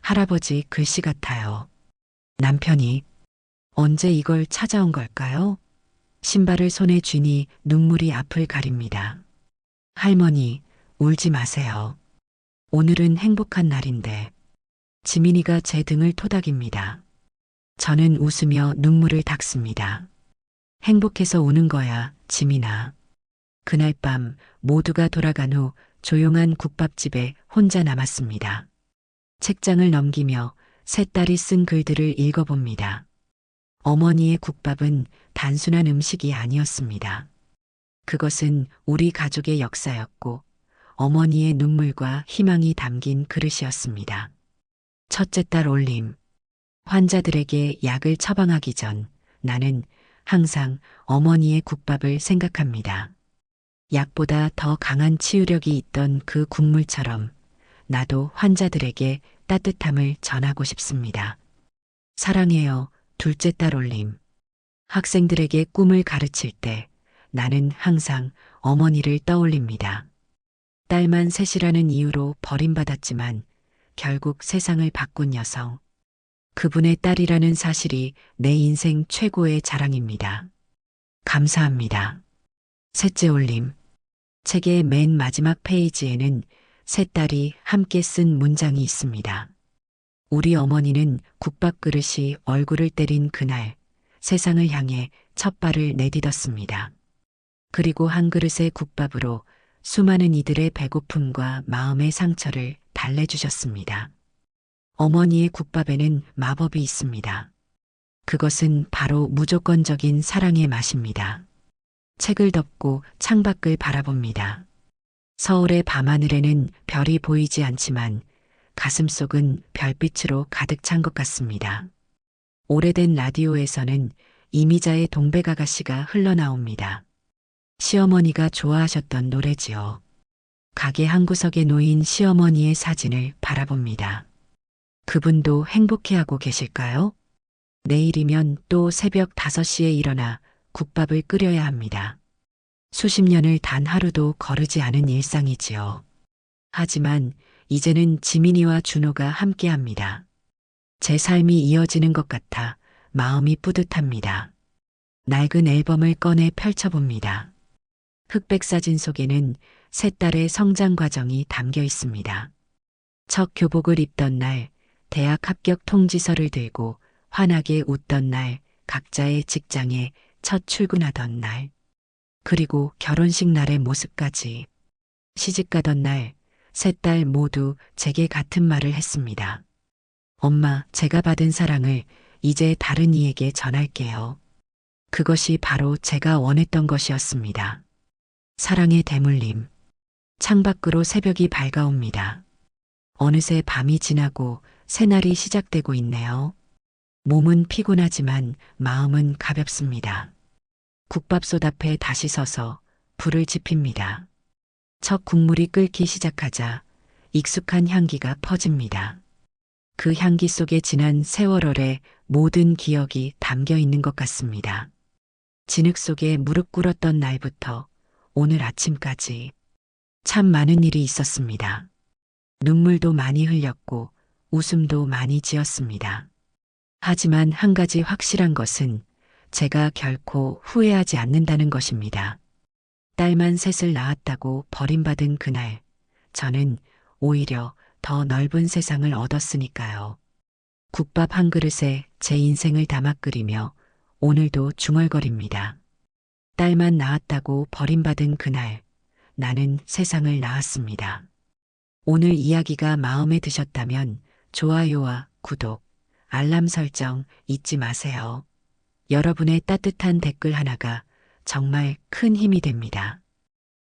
할아버지 글씨 같아요. 남편이 언제 이걸 찾아온 걸까요? 신발을 손에 쥐니 눈물이 앞을 가립니다. 할머니, 울지 마세요. 오늘은 행복한 날인데. 지민이가 제 등을 토닥입니다. 저는 웃으며 눈물을 닦습니다. 행복해서 우는 거야, 지민아. 그날 밤 모두가 돌아간 후 조용한 국밥집에 혼자 남았습니다. 책장을 넘기며 세 딸이 쓴 글들을 읽어봅니다. 어머니의 국밥은 단순한 음식이 아니었습니다. 그것은 우리 가족의 역사였고 어머니의 눈물과 희망이 담긴 그릇이었습니다. 첫째 딸 올림. 환자들에게 약을 처방하기 전 나는 항상 어머니의 국밥을 생각합니다. 약보다 더 강한 치유력이 있던 그 국물처럼 나도 환자들에게 따뜻함을 전하고 싶습니다. 사랑해요, 둘째 딸 올림. 학생들에게 꿈을 가르칠 때 나는 항상 어머니를 떠올립니다. 딸만 셋이라는 이유로 버림받았지만 결국 세상을 바꾼 여성. 그분의 딸이라는 사실이 내 인생 최고의 자랑입니다. 감사합니다. 셋째 올림. 책의 맨 마지막 페이지에는 세 딸이 함께 쓴 문장이 있습니다. 우리 어머니는 국밥 그릇이 얼굴을 때린 그날 세상을 향해 첫 발을 내딛었습니다. 그리고 한 그릇의 국밥으로 수많은 이들의 배고픔과 마음의 상처를 달래주셨습니다. 어머니의 국밥에는 마법이 있습니다. 그것은 바로 무조건적인 사랑의 맛입니다. 책을 덮고 창밖을 바라봅니다. 서울의 밤하늘에는 별이 보이지 않지만 가슴속은 별빛으로 가득 찬 것 같습니다. 오래된 라디오에서는 이미자의 동백아가씨가 흘러나옵니다. 시어머니가 좋아하셨던 노래지요. 가게 한 구석에 놓인 시어머니의 사진을 바라봅니다. 그분도 행복해하고 계실까요? 내일이면 또 새벽 5시에 일어나 국밥을 끓여야 합니다. 수십 년을 단 하루도 거르지 않은 일상이지요. 하지만 이제는 지민이와 준호가 함께합니다. 제 삶이 이어지는 것 같아 마음이 뿌듯합니다. 낡은 앨범을 꺼내 펼쳐봅니다. 흑백 사진 속에는 세 딸의 성장 과정이 담겨 있습니다. 첫 교복을 입던 날, 대학 합격 통지서를 들고 환하게 웃던 날, 각자의 직장에 첫 출근하던 날, 그리고 결혼식 날의 모습까지. 시집 가던 날, 세 딸 모두 제게 같은 말을 했습니다. 엄마, 제가 받은 사랑을 이제 다른 이에게 전할게요. 그것이 바로 제가 원했던 것이었습니다. 사랑의 대물림. 창밖으로 새벽이 밝아옵니다. 어느새 밤이 지나고 새날이 시작되고 있네요. 몸은 피곤하지만 마음은 가볍습니다. 국밥솥 앞에 다시 서서 불을 지핍니다. 첫 국물이 끓기 시작하자 익숙한 향기가 퍼집니다. 그 향기 속에 지난 세월월의 모든 기억이 담겨 있는 것 같습니다. 진흙 속에 무릎 꿇었던 날부터 오늘 아침까지 참 많은 일이 있었습니다. 눈물도 많이 흘렸고 웃음도 많이 지었습니다. 하지만 한 가지 확실한 것은 제가 결코 후회하지 않는다는 것입니다. 딸만 셋을 낳았다고 버림받은 그날, 저는 오히려 더 넓은 세상을 얻었으니까요. 국밥 한 그릇에 제 인생을 담아 끓이며 오늘도 중얼거립니다. 딸만 낳았다고 버림받은 그날, 나는 세상을 낳았습니다. 오늘 이야기가 마음에 드셨다면 좋아요와 구독, 알람 설정 잊지 마세요. 여러분의 따뜻한 댓글 하나가 정말 큰 힘이 됩니다.